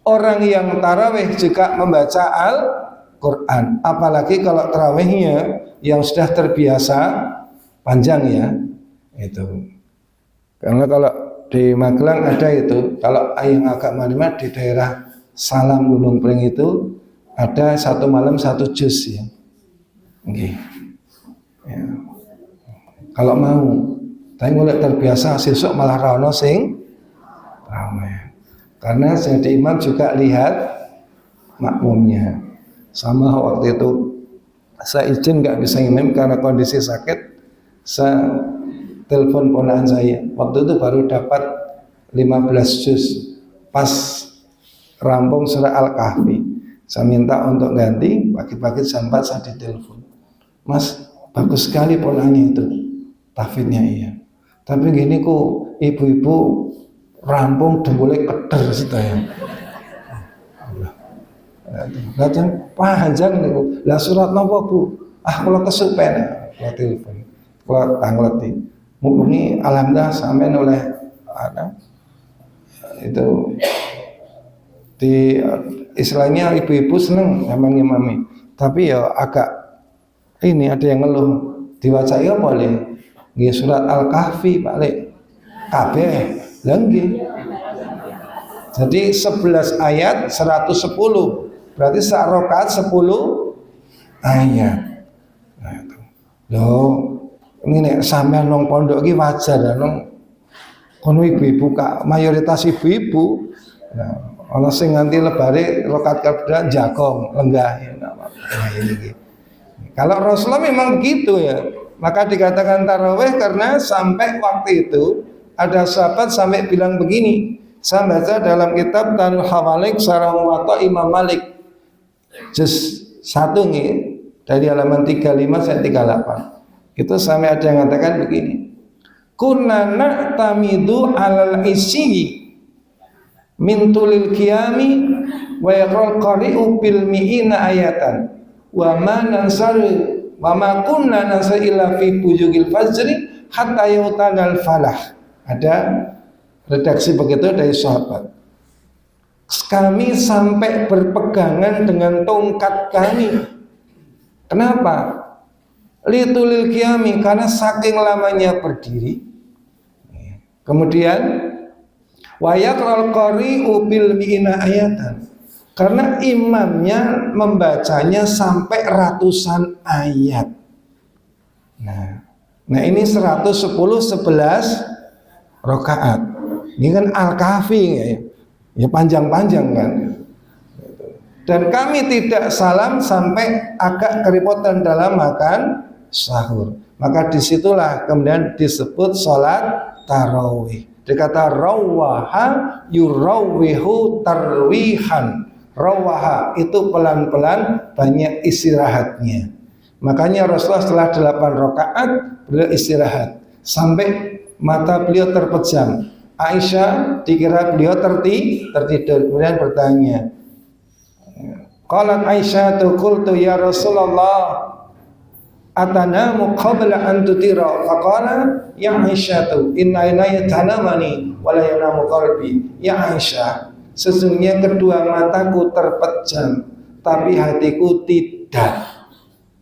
Orang yang tarawih juga membaca Al-Quran, apalagi kalau tarawihnya yang sudah terbiasa panjang ya itu. Karena kalau di Magelang ada itu, kalau yang agak malam di daerah Salam Gunung Pring itu ada satu malam satu juz ya. Okay. Ya. Kalau mau, tapi mulai terbiasa sesuk malah rano sing ramai. Karena jadi imam juga lihat makmumnya. Sama waktu itu saya izin nggak bisa imam karena kondisi sakit. Saya telepon ponakan saya. Waktu itu baru dapat 15 juz. Pas rampung surah Al-Kahfi. Saya minta untuk ganti, pagi-pagi jam 4 saya ditelepon. Mas, bagus sekali polanya itu. Tahfidnya iya. Tapi gini kok ibu-ibu rampung dembule keder sedaya. Lajeng panjang niku. Lah surat napa, Bu? Ah, kula kesupen. Kula telepon. Kula tangleti. Muni alhamdulillah sampean oleh itu di istilahnya ibu-ibu seneng emang imami, tapi ya agak ini ada yang ngeluh diwaca ya boleh nggih surat Al-Kahfi Pak Lek kabeh lha nggih. Jadi 11 ayat 110 berarti sak rakaat 10 ayat. Nah itu loh ini nek sampean nang pondok iki wajar nang kono ibu-ibu kak mayoritas ibu-ibu. Nah, Ana sing nganti lebare rakaat kedua jagong, lenggah ya. Nah, ini. Kalau Rasulullah memang begitu ya. Maka dikatakan tarawih karena sampai waktu itu ada sahabat sampai bilang begini. Saya baca dalam kitab Tanul Hawalik Sarah Muwatta Imam Malik juz 1 nih, dari halaman 35 sampai 38. Itu sampai ada yang mengatakan begini. Kunna na'tamidu 'alal isyi min tulil qiyami wa yaqra'u qari'u bil mi'ina ayatan wa ma nansaru wa ma kunna nansa illa fi bujugil fajri hatta yutanal falah. Ada redaksi begitu dari sahabat. Kami sampai berpegangan dengan tongkat kami. Kenapa? Litulil qiyami, karena saking lamanya berdiri. Kemudian wa yaqra'ul qari'u bil mi'ina ayatan, karena imamnya membacanya sampai ratusan ayat. Nah ini 110 11 rakaat. Ini kan Al-Kahfi ya panjang-panjang kan. Dan kami tidak salam sampai agak kerepotan dalam makan sahur. Maka disitulah kemudian disebut sholat tarawih. Dikata rawaha yurawwihu tarwihan. Rawaha itu pelan-pelan, banyak istirahatnya. Makanya Rasulullah setelah 8 rakaat beliau istirahat sampai mata beliau terpejam. Aisyah dikira beliau tertidur, kemudian bertanya. Qalat Aisyah qultu ya Rasulullah atanamu qabla an tutira, faqala ya Aisyah inna inaya tanamani wa la yanamu qalbi. Ya Aisyah, sesungguhnya kedua mataku terpejam tapi hatiku tidak.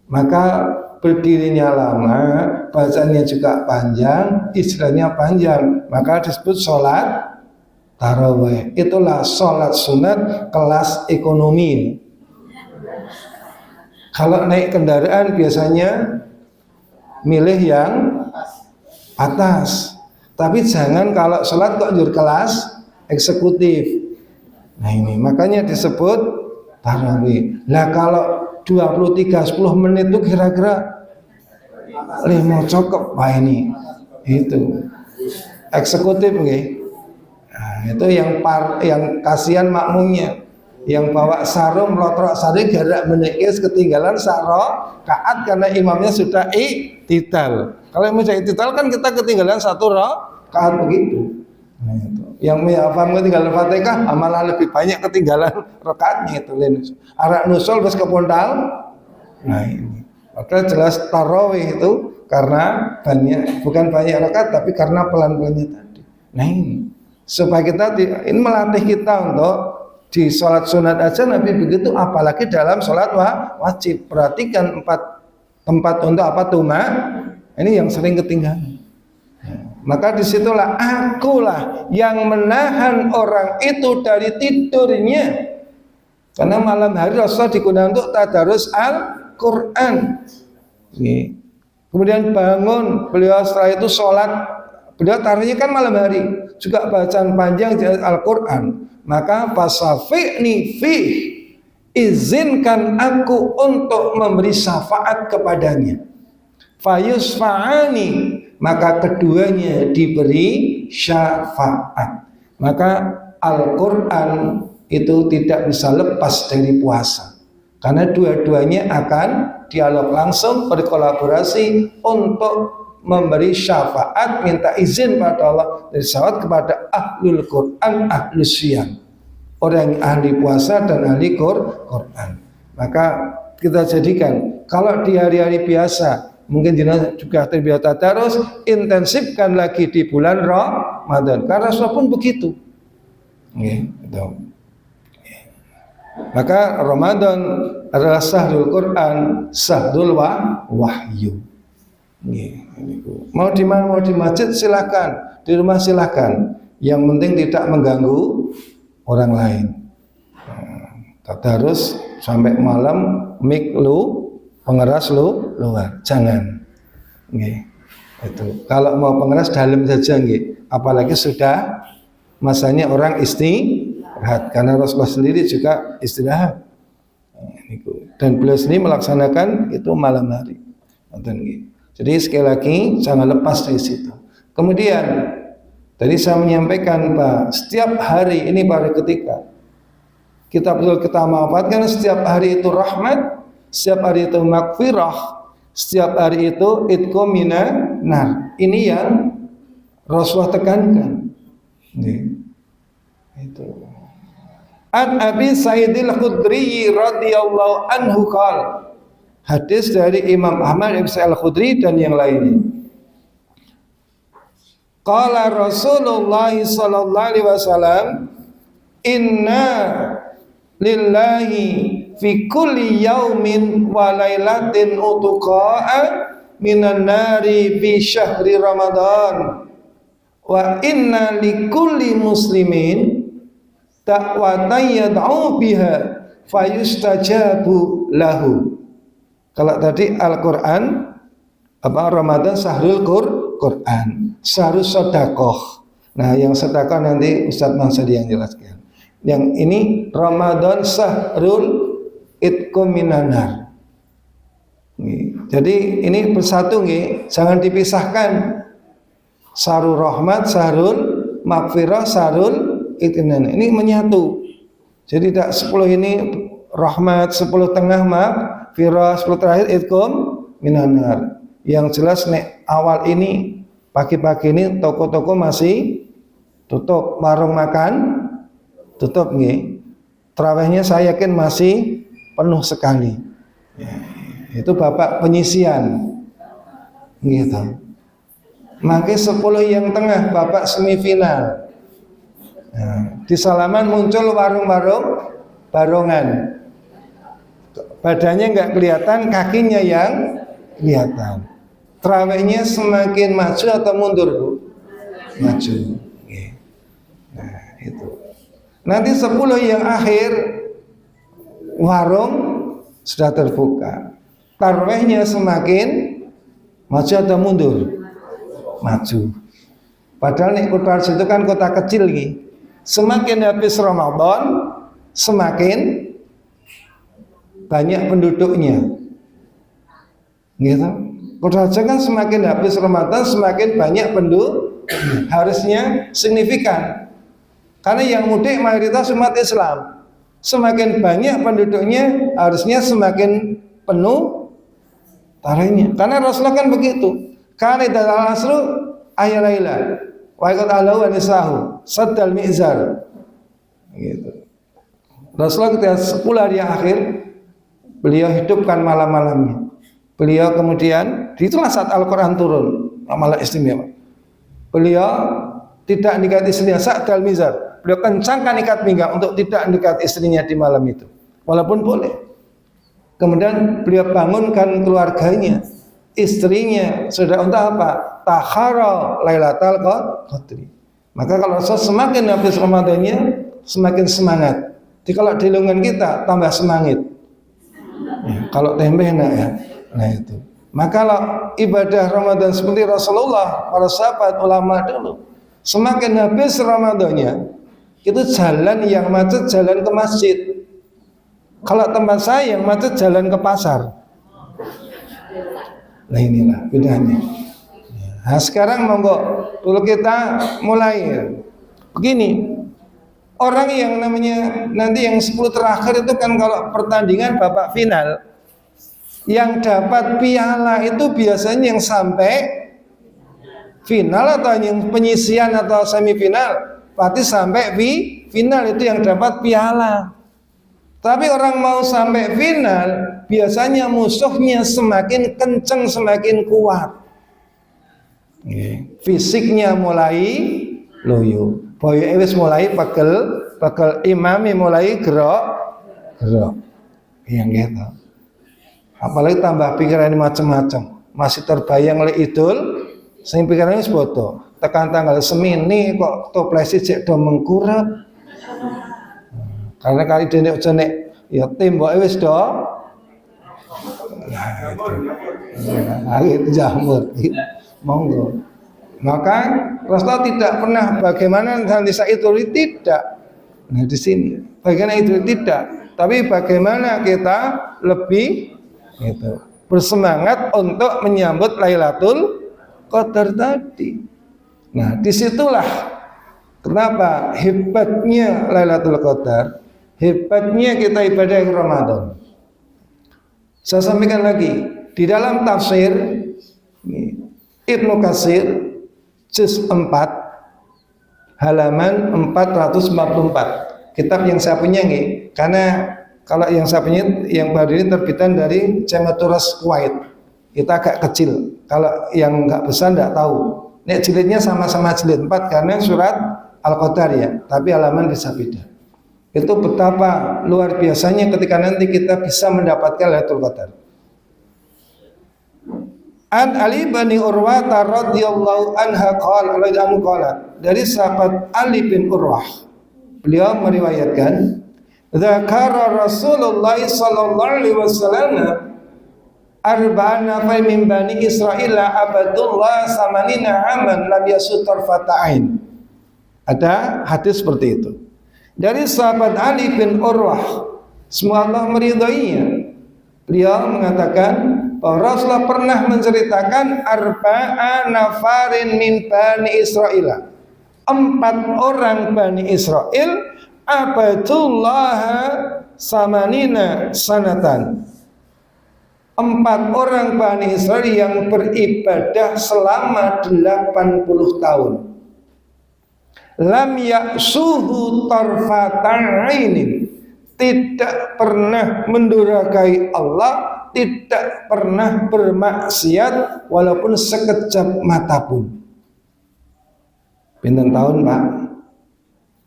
Maka berdirinya lama, bacanya juga panjang, istilahnya panjang, maka disebut sholat tarawih. Itulah sholat sunat kelas ekonomi. Kalau naik kendaraan biasanya milih yang atas, tapi jangan kalau sholat kok jur kelas eksekutif. Nah ini makanya disebut tarawih. Nah kalau 23-10 menit itu kira-kira mau cocok Pak ini itu eksekutif nggih. Nah, itu yang kasihan makmumnya yang bawa sarung melotrok sari gerak menikis ketinggalan rakaat karena imamnya sudah i'tidal. Kalau yang mau i'tidal kan kita ketinggalan 1 rakaat begitu. Nah, itu. Yang menghafal ketinggalan Fatihah malah lebih banyak ketinggalan rakaatnya itu. Arak nusul terus kepondal. Nah ini. Maka jelas tarawih itu karena bukan banyak rakaat tapi karena pelan-pelannya tadi. Nah ini supaya kita ini melatih kita untuk di sholat sunat aja Nabi begitu, apalagi dalam sholat wajib. Perhatikan tempat untuk apa tuma ini yang sering ketinggalan. Maka disitulah akulah yang menahan orang itu dari tidurnya. Karena malam hari Rasulullah digunakan untuk tadarus Al-Quran. Kemudian bangun, beliau setelah itu sholat. Beliau taruhnya kan malam hari, juga bacaan panjang Al-Quran. Maka fasafi'ni fih, izinkan aku untuk memberi syafaat kepadanya. Fayusfa'ani, maka keduanya diberi syafaat. Maka Al-Quran itu tidak bisa lepas dari puasa, karena dua-duanya akan dialog langsung, berkolaborasi untuk memberi syafaat, minta izin pada Allah dari syafaat kepada ahlul Quran, ahlus siyam, orang yang ahli puasa dan ahli Quran. Maka kita jadikan kalau di hari-hari biasa mungkin juga terbiasa terus, intensifkan lagi di bulan Ramadan, karena Rasul pun begitu. Maka Ramadan adalah syahrul Quran, syahrul wahyu. Mau di mana, mau di masjid silakan, di rumah silakan. Yang penting tidak mengganggu orang lain. Tadarus sampai malam, mic pengeras luar, jangan. Itu. Kalau mau pengeras dalam saja, apalagi sudah masanya orang istirahat, karena Rasulullah sendiri juga istirahat. Dan beliau sendiri melaksanakan itu malam hari. Jadi sekali lagi jangan lepas dari situ. Kemudian tadi saya menyampaikan Pak, setiap hari ini pada ketika kita betul kita manfaatkan, setiap hari itu rahmat, setiap hari itu maghfirah, setiap hari itu itqu minan nar. Ini yang Rasulullah tekankan. Itu. An Abi Sa'id al-Khudri radhiyallahu anhu qala, hadis dari Imam Ahmad bin Sa'id al-Khudri dan yang lainnya. Qala Rasulullah sallallahu alaihi wasallam, inna lillahi fi kulli yaumin wa lailatin utqa'a minan nari fi syahri Ramadan wa inna likulli muslimin da'watan yad'u biha fayustajabu lahu. Kalau tadi Al-Qur'an apa Ramadan syahrul Qur'an, syahrul sedekah. Nah, yang sedekah nanti Ustaz Mansadi yang jelaskan. Yang ini Ramadan syahrul itqu minan nar. Jadi ini bersatu nggih, jangan dipisahkan. Syahrul rahmat, syahrul maghfirah, syahrul itqan. Ini menyatu. Jadi tidak 10 ini rahmat, 10 tengah maghfirah, 10 terakhir itqum minan nar. Yang jelas nek awal ini pagi-pagi ini toko-toko masih tutup, warung makan tutup nggih. Tarawihnya saya yakin masih penuh sekali. Itu Bapak penyisian. Gitu. Maka 10 yang tengah Bapak semifinal. Nah, di Salaman muncul warung-warung barongan. Badannya enggak kelihatan, kakinya yang kelihatan. Tarawihnya semakin maju atau mundur, Bu? Maju. Nah, itu. Nanti 10 yang akhir warung sudah terbuka. Tarawihnya semakin maju atau mundur? Maju. Padahal nih kota itu kan kota kecil nih. Semakin habis Ramadan, semakin banyak penduduknya. Gitu. Kota kan semakin habis Ramadan, semakin banyak penduduk. Harusnya signifikan. Karena yang mudik mayoritas umat Islam. Semakin banyak penduduknya, harusnya semakin penuh tarawihnya. Karena Rasulullah kan begitu. Karena dalam asru ayalaila wa qad alau anisahu saddal mizar. Gitu. Rasulullah ketika 10 hari akhir beliau hidupkan malam-malamnya. Beliau kemudian itulah saat Al-Qur'an turun, amalan istimewa. Beliau tidak nikat istrinya saddal mizar. Beliau kencangkan ikat pinggang untuk tidak nikat istrinya di malam itu. Walaupun boleh. Kemudian beliau bangunkan keluarganya. Istrinya sudah untuk apa? Takhara Lailatul Qadri. Maka kalau semakin habis Ramadannya semakin semangat. Jadi kalau di lingkungan kita tambah semangat. Ya, kalau tempe enak ya. Nah itu. Maka kalau ibadah Ramadan seperti Rasulullah, para sahabat, ulama dulu, semakin habis Ramadannya itu jalan yang macet jalan ke masjid. Kalau tempat saya yang macet jalan ke pasar. Nah inilah bedanya. Nah sekarang monggo dulu kita mulai begini. Orang yang namanya nanti yang 10 terakhir itu kan kalau pertandingan babak final, yang dapat piala itu biasanya yang sampai final atau yang penyisian atau semifinal, pasti sampai final itu yang dapat piala. Tapi orang mau sampai final, biasanya musuhnya semakin kenceng, semakin kuat. Fisiknya mulai loyo, boyo wis mulai pegel, imami mulai gerok. Yang gitu. Apalagi tambah pikiran macam-macam. Masih terbayang oleh idul, sing pikirannya wis bodoh. Tekan tanggal semini kok toplesi cek do mengkurap. Karena kali dene nek ya tembok wis do. Nah, itu jamur. Monggo. Maka Rasulullah tidak pernah bagaimana nanti saya itu tidak. Nah di sini bagaimana itu tidak, tapi bagaimana kita lebih itu bersemangat untuk menyambut Lailatul Qadar tadi. Nah disitulah kenapa hebatnya Lailatul Qadar, hebatnya kita ibadah di Ramadan. Saya sampaikan lagi di dalam tafsir Ibnu Katsir juz 4 halaman 444, kitab yang saya punya nih, karena kalau yang saya punya yang baru ini terbitan dari Jamaturas Kuwait, itu agak kecil, kalau yang nggak besar nggak tahu. Nek jilidnya sama-sama jilid 4 karena surat Al-Qadar ya, tapi halaman bisa beda. Itu betapa luar biasanya ketika nanti kita bisa mendapatkan Lailatul Qadar. An Ali bin Urwah radhiyallahu anha qala, dari sahabat Ali bin Urwah, beliau meriwayatkan, dzakara Rasulullah sallallahu alaihi wasallam arba'ana fa min bani Israil abadullah samanina aman lam yasutar fata'ain. Ada hadis seperti itu dari sahabat Ali bin Urwah, semoga Allah meridhoinya. Beliau mengatakan bahwa Rasulullah pernah menceritakan arba'a nafarin min Bani Israel, 4 orang Bani Israel abadullah samanina sanatan, 4 orang Bani Israel yang beribadah selama 80 tahun. Lam ya'suhu tarfata'ainin, tidak pernah mendurhakai Allah, tidak pernah bermaksiat walaupun sekejap mata pun. Pinten tahun Pak?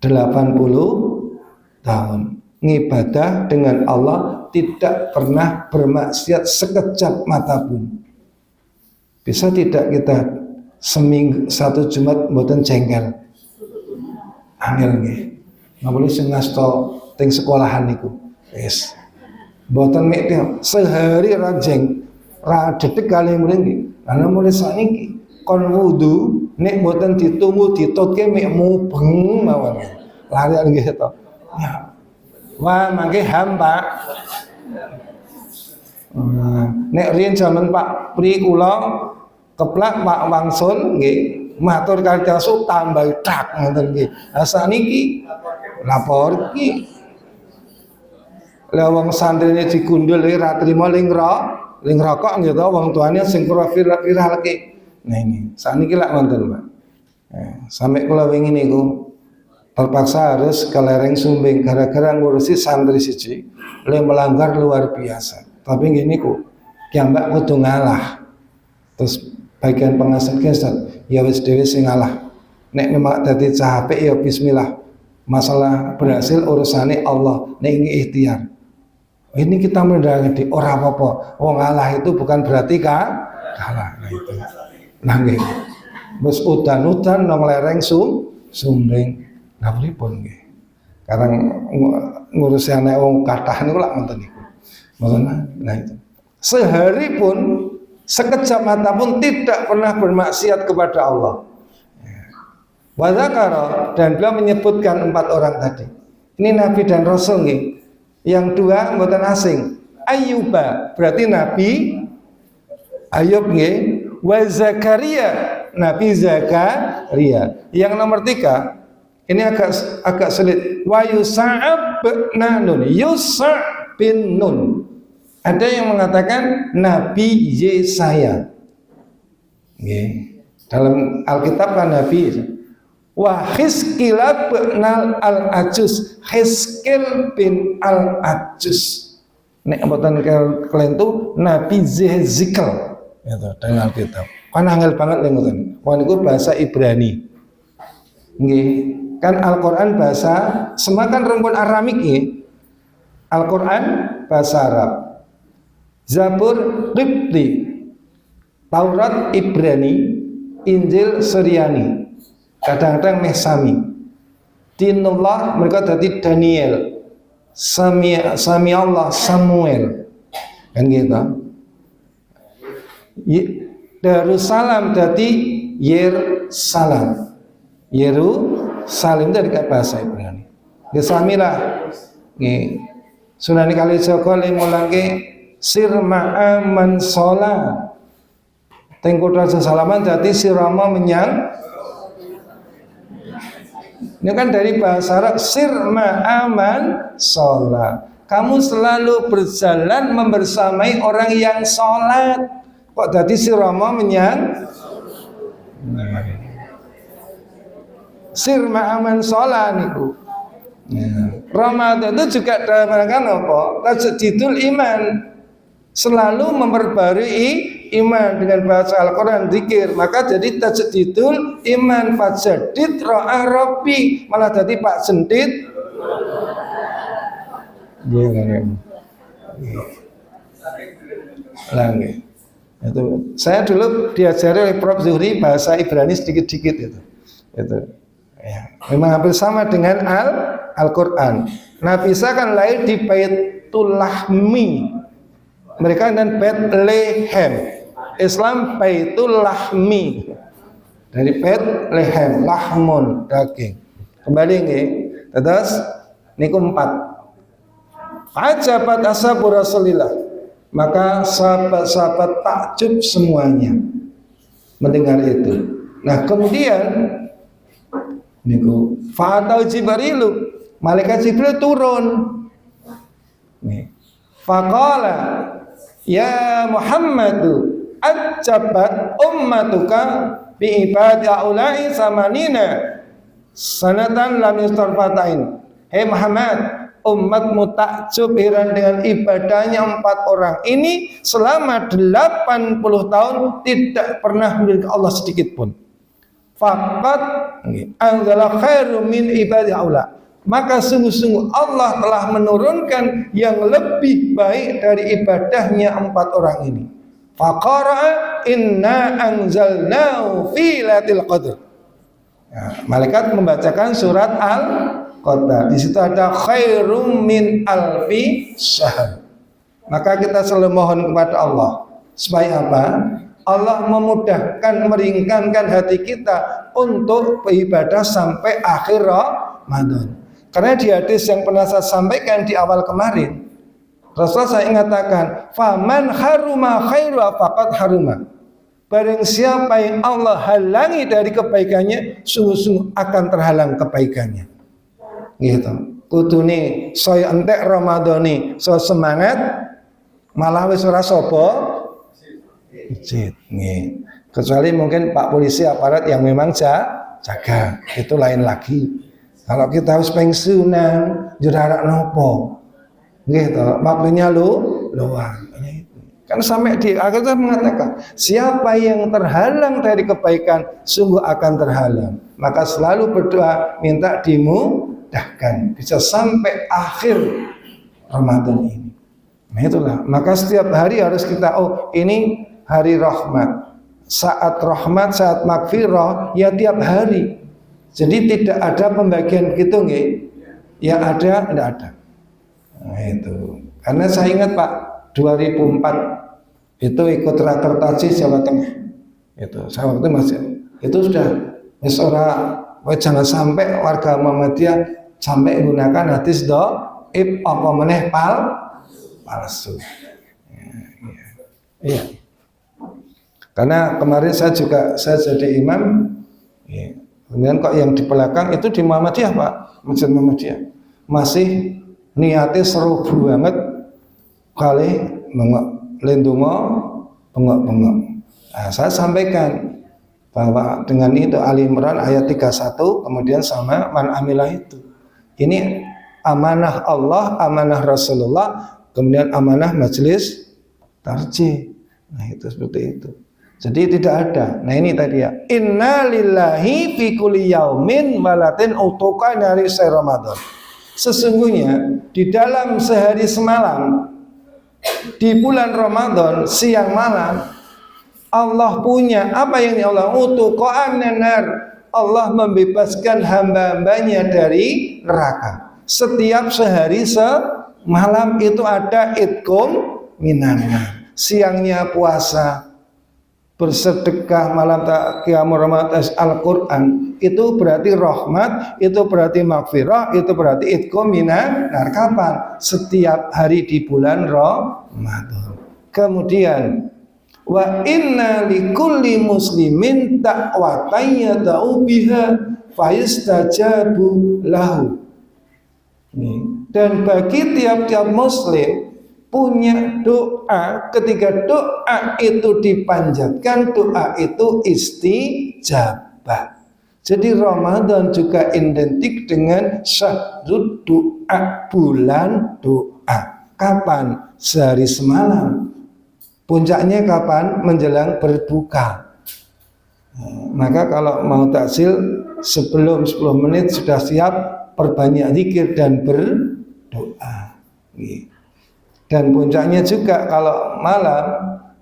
80 tahun ngibadah dengan Allah, tidak pernah bermaksiat sekejap mata pun. Bisa tidak kita seminggu 1 Jumat mboten jengkel? Angel nggih. Nggak boleh sing ngasto teng sekolahan niku. Wis. Mboten mek sehari ra jeng, ra detik kali mriki. Karena mulai saniki kon wudu nek mboten ditunggu ditutke mek mubeng mawon. Lari nggih to. Ya. Wah, mangke Pak. Nek riyen jaman Pak Pri kula keplak Pak Wangsul nggih, matur kali tasu tambah tak ngoten nggih. Saniki lapor iki. Lah wong santrine digundul ora trima ling rokok nggih to, wong tuane sing viral ki. Nah ini, saniki lak wonten, Pak. Sampai kula wingi niku terpaksa harus ke lereng Sumbing gara-gara ngurusi santri siji, beliau melanggar luar biasa. Tapi gini ku, kiambak kudu ngalah. Terus bagian pengasit kesat, ya wis dhewe sing ngalah. Nek memang dadi cah apik ya bismillah. Masalah berhasil urusannya Allah, nek ini ikhtiar. Ini kita mendaki ora apa-apa. Wong ngalah itu bukan berarti kalah. Nah itu. Nah nggih. Wis udan-udan nang lereng Sumbing. Nah pripun nggih. Karang ngurusi anak wong kathah niku lak ngoten niku. Nah itu. Sehari pun, sekejap mata pun tidak pernah bermaksiat kepada Allah. Wadzakara, dan beliau menyebutkan 4 orang tadi. Ini Nabi dan Rasul nggih. Yang 2 mboten asing. Ayyuba, berarti Nabi Ayub nggih. Wa Zakaria, Nabi Zakaria. Yang nomor 3, ini agak sulit. Wa Yusa'ab Nun, Yusa' bin Nun. Ada yang mengatakan Nabi Yesaya. Nggih. Dalam Alkitab kan Nabi. Wa Hizqil bin al-Ajus, Hizqil bin al-Ajus. Nek mboten kelentu Nabi Zehzikal itu dengan Alkitab. Kan angel banget lho ngoten. Wong niku bahasa Ibrani. Nggih, kan Al-Qur'an bahasa semakan rumpun Aramik nggih. Al-Qur'an bahasa Arab. Zabur Qibti, Taurat Ibrani, Injil Suryani. Kadang-kadang Mesami. Dinullah mereka tadi Daniel, Sami Allah Samuel, kan gitu. Darussalam tadi Yerusalem dari bahasa Ibrani. Nggih samilah. Nggih. Sunan Kalijaga le mulangke sir ma'a man sholat. Teng kota sesalaman dadi sirama menyang. Ini kan dari bahasa Arab sir ma'a man sholat. Kamu selalu berjalan membersamai orang yang sholat. Kok dadi sirama menyang? Sir ma'a man sholat niku. Ramadan itu juga dalam rangka apa? Tajdidul iman. Selalu memperbarui iman dengan bahasa Al-Quran, zikir. Maka jadi tajdidul iman. Fajadid ro'a rabbi. Malah jadi Pak Sendit. Lagi. Itu. Saya dulu diajari oleh Prof. Zuhri bahasa Ibrani sedikit-sedikit itu. Ya. Memang hampir sama dengan Al-Quran. Nabi Isa kan lahir di Baitul Lahmi. Mereka dan Bethlehem. Islam Baitul Lahmi. Dari Bethlehem, lahmun, daging. Kembali nggih. Terus niku 4. Ajabat ashabu Rasulillah. Maka sahabat-sahabat takjub semuanya mendengar itu. Nah, kemudian niku fa'atau Jibrilu. Malaikat Jibril turun. Nih. Faqala ya Muhammadu ajabat ummatuka bi ibadi aulai samanina sanatan lam yustarfatain. Hei Muhammad, umatmu takjub heran dengan ibadahnya 4 orang ini selama 80 tahun tidak pernah melihat Allah sedikit pun. Faqat anzala khairu min ibadi aula. Maka sungguh-sungguh Allah telah menurunkan yang lebih baik dari ibadahnya 4 orang ini. Faqara inna anzalnahu fi lailatul qadr. Ya, malaikat membacakan surat Al-Qadr. Di situ ada khairum min alfi syahr. Maka kita selalu mohon kepada Allah supaya apa? Allah memudahkan, meringankan hati kita untuk beribadah sampai akhir Ramadan. Karena di hadis yang pernah saya sampaikan di awal kemarin, Rasulullah saya mengatakan, "Faman haruma khairu faqad haruma." Barang siapa yang Allah halangi dari kebaikannya, sungguh-sungguh akan terhalang kebaikannya. Gitu. Kudune saya entek Ramadhani, saya semangat, malah wis ora sapa ijit. Nggih. Kecuali mungkin Pak Polisi aparat yang memang jaga, itu lain lagi. Kalau kita harus pensiunan, jurarak nopo, gitu. Waktunya luang. Kan sampai di akhirnya mengatakan, siapa yang terhalang dari kebaikan, sungguh akan terhalang. Maka selalu berdoa, minta dimudahkan, bisa sampai akhir Ramadan ini. Nah itulah. Maka setiap hari harus kita, oh ini hari rahmat, saat rahmat, saat magfirah, ya tiap hari. Jadi tidak ada pembagian gitu nggih. Ya ada, tidak ada. Nah itu. Karena saya ingat Pak, 2004 itu ikut rakertaji Jawa Tengah. Itu saya waktu masih itu sudah jangan sampai warga Muhammadiyah sampai menggunakan hadis dhaif apa meneh palsu. Iya. Karena kemarin saya jadi imam. Ya. Kemudian kok yang di belakang itu di Muhammadiyah Pak, Masjid Muhammadiyah masih niatnya seru banget kali lindungo bengok-bengok. Nah, saya sampaikan bahwa dengan itu Ali Imran ayat 31 kemudian sama man amilah itu. Ini amanah Allah, amanah Rasulullah, kemudian amanah majelis tarjih. Nah, itu seperti itu. Jadi tidak ada. Nah ini tadi ya. Inna lillahi fi kulli yaumin walatin utuka dari Ramadan. Sesungguhnya di dalam sehari semalam di bulan Ramadan siang malam Allah punya apa yang Allah utuka nanar. Allah membebaskan hamba-hambanya dari neraka. Setiap sehari semalam itu ada itkum minannar. Siangnya puasa, bersedekah malam qiyamul Ramadan Al-Quran, itu berarti rahmat, itu berarti maghfirah, itu berarti itqu minan nar. Kapan? Setiap hari di bulan Ramadan. Kemudian wa inna likulli muslimin da'watan yad'u biha fayastajabu lahu. Dan bagi tiap-tiap muslim punya doa, ketika doa itu dipanjatkan, doa itu istijabah. Jadi Ramadan juga identik dengan syahrud doa, bulan doa. Kapan? Sehari semalam. Puncaknya kapan? Menjelang berbuka. Maka kalau mau takjil sebelum 10 menit sudah siap, perbanyak zikir dan berdoa. Dan puncaknya juga kalau malam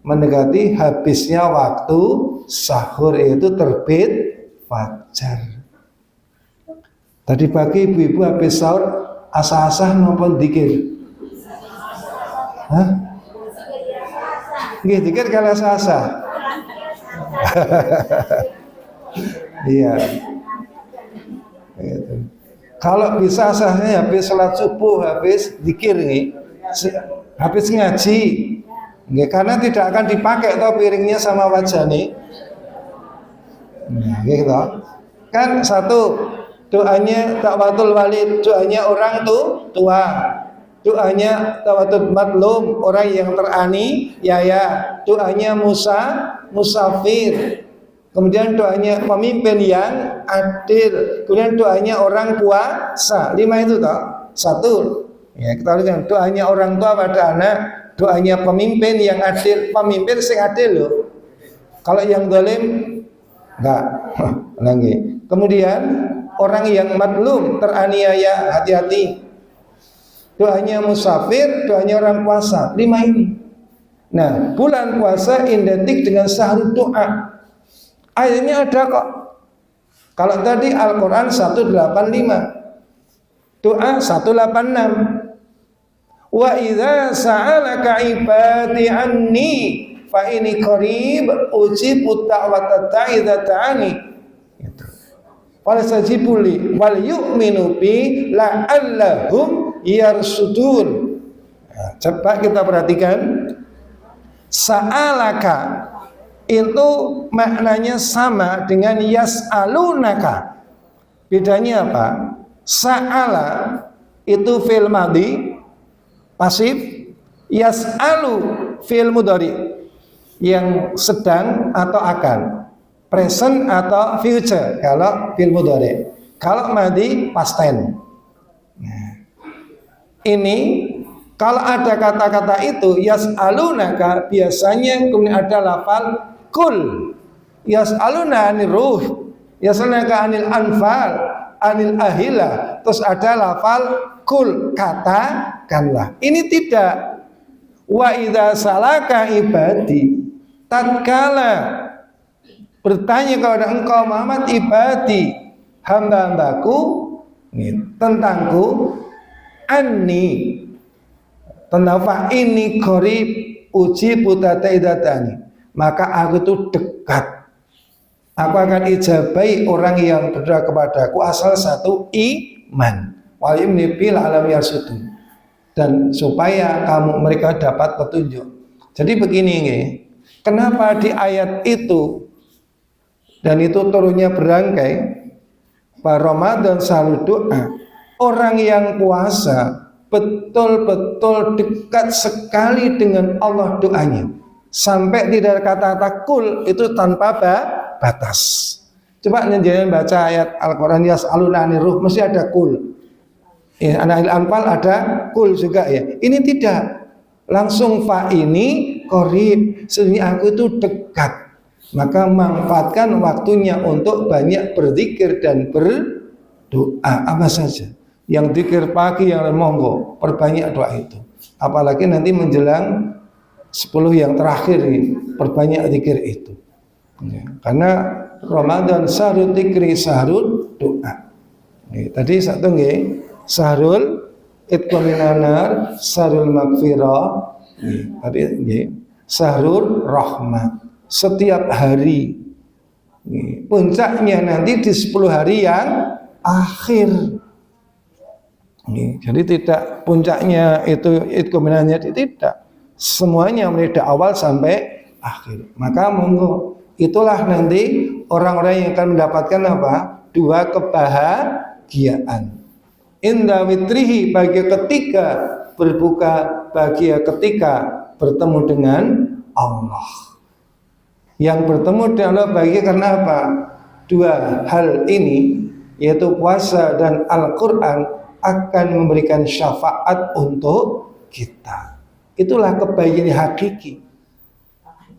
mendekati habisnya waktu sahur, itu terbit fajar. Tadi pagi ibu-ibu habis sahur asah-asah maupun zikir? Hah? Nggih, zikir kalau asah-asah. Iya. Kalau bisa asahnya habis salat subuh, habis zikir nih, habis ngaji, nggih, karena tidak akan dipakai toh piringnya sama wajah nih. Nah, gitu. Kan satu doanya takwatul walid, doanya orang tua. Doanya tawatul matlum, orang yang teraniaya. Doanya musafir. Kemudian doanya pemimpin yang adil. Kemudian doanya orang puasa. 5 itu toh. 1. Ya, kita lihat doanya orang tua pada anak, doanya pemimpin yang adil. Pemimpin sing adil loh. Kalau yang zalim enggak. Lagi. Kemudian orang yang matlum, teraniaya, hati-hati. Doanya musafir, doanya orang puasa. 5 ini. Nah, bulan puasa identik dengan syahrud doa. Ayatnya ada kok. Kalau tadi Al-Quran 185, doa 186. Wa idza sa'alaka ibadi anni fa inni qarib ujibu da'wata da'i ta'ani. Itu. Falasajibuli wal yu'minu bi la'allahum yarsudun. Nah, coba kita perhatikan. Sa'alaka itu maknanya sama dengan yas'alunaka. Bedanya apa? Sa'ala itu fi'il madhi pasif, yas'alu fi'il mudhari yang sedang atau akan, present atau future kalau fi'il mudhari. Kalau madhi past tense. Nah, ini kalau ada kata-kata itu yas'alunaka, biasanya kemudian ada lafal kul. Yas'aluna anir ruh, yas'alunaka anil anfal, anil ahila. Terus ada lafal kul, katakanlah. Ini tidak. Wa idza salaka ibadi, tatkala bertanya kepada engkau Muhammad, ibadi, hamba-hambaku, tentangku, anni, tentang fa ini qarib uji putate idatani, maka aku itu dekat, aku akan ijabai orang yang berdoa kepadaku asal satu iman. Wal yumni bil alam yarsudu, dan supaya mereka dapat petunjuk. Jadi begini nih, kenapa di ayat itu, dan itu turunnya berangkai, Pak Ramadan selalu doa. Orang yang puasa betul-betul dekat sekali dengan Allah doanya, sampai tidak kata-kata kul itu tanpa batas. Coba jangan baca ayat Al-Quran yas'aluna anir ruh, mesti ada kul. Ya, Anil Anfal ada kul juga ya. Ini tidak, langsung fa ini qarib, sesungguhnya aku itu dekat. Maka manfaatkan waktunya untuk banyak berzikir dan berdoa apa saja. Yang zikir pagi yang monggo, perbanyak doa itu. Apalagi nanti menjelang 10 yang terakhir ini, perbanyak zikir itu. Ya, karena Ramadan syahrul zikri, syahrul doa. Tadi satu nggih, syahrul itqu minan nar, syahrul maghfirah. Tadi nggih, syahrul rahmat. setiap hari. Puncaknya nanti di 10 hari yang akhir. Jadi tidak puncaknya itu kombinasinya tidak. Semuanya mulai dari awal sampai akhir. Maka monggo, itulah nanti orang-orang yang akan mendapatkan apa? 2 kebahagiaan. Inda witrihi, bagi ketika berbuka, bagi ketika bertemu dengan Allah. Yang bertemu dengan Allah bagi karena apa? 2 hal ini, yaitu puasa dan Al-Quran, akan memberikan syafaat untuk kita. Itulah kebahagiaan hakiki.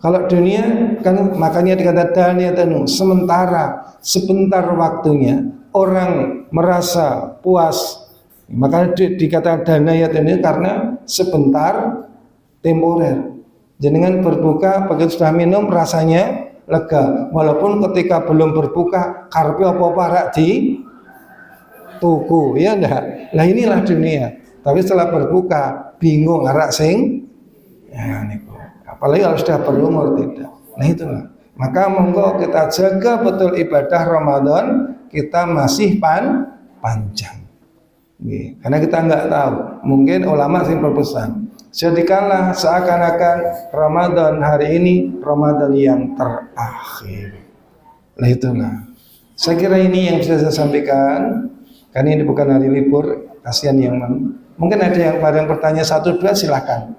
Kalau dunia kan makanya dikatakan sementara, sebentar waktunya orang merasa puas. Makanya dikatakan danayat ini karena sebentar, temporer. Jenengan berbuka begitu sudah minum rasanya lega. Walaupun ketika belum berbuka karepe apa-apa rak di tuku, ya enggak? Lah inilah dunia. Tapi setelah berbuka bingung arak sing ya niku. Apalagi kalau sudah berumur tidak. Nah itulah. Maka monggo kita jaga betul ibadah Ramadan, kita masih panjang. Karena kita nggak tahu. Mungkin ulama sih berpesan, jadikanlah seakan-akan Ramadan hari ini Ramadan yang terakhir. Nah itulah. Saya kira ini yang bisa saya sampaikan. Karena ini bukan hari libur, kasihan yang mungkin ada yang pada yang bertanya 1-2 silakan.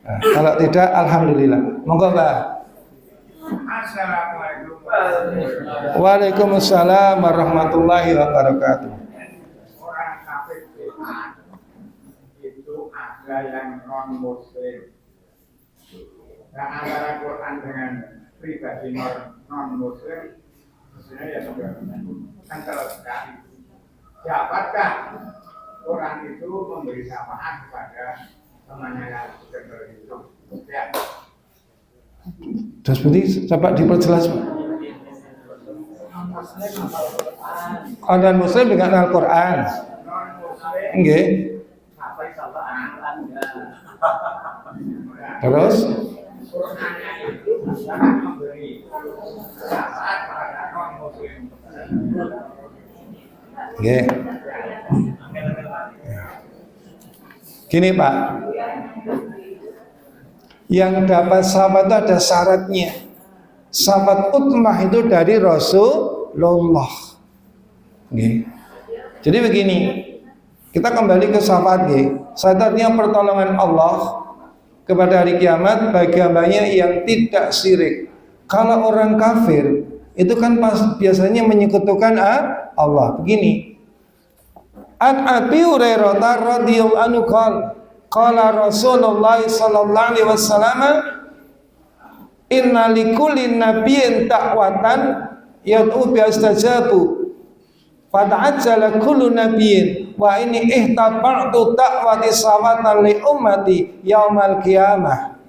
Nah, kalau tidak, alhamdulillah. Monggo Mbak. Assalamualaikum. Waalaikumsalam warahmatullahi wabarakatuh. Orang kafir itu ada yang non muslim. Nah, antara Quran dengan pribadi non muslim, sebenarnya ya sudah kan kalau sekali. Dapatkah Quran itu memberi syafaat kepada temannya yang sudah berhidup? Ya. Terus berarti coba diperjelas. Dan muslim dengan Al-Quran. Nggih. Terus Qurannya itu bisa memberi syafaat kepada non muslim. nggih. Gini Pak, yang dapat syafaat itu ada syaratnya. Syafaat utmah itu dari Rasulullah. Nggih. Jadi begini, kita kembali ke syafaat nggih. Syafaatnya pertolongan Allah kepada hari kiamat bagi hambanya yang tidak syirik. Kalau orang kafir itu kan biasanya menyekutukan Allah. Begini, An Abi Hurairah radhiyallahu anhu qala Rasulullah sallallahu alaihi wasallam, inna likulli nabiyyin ta'watan yad'u bi astajabu fata'ajjala kullu nabiyyin wa inni ihtaba'tu ta'wati sawatan li ummati yaumal qiyamah.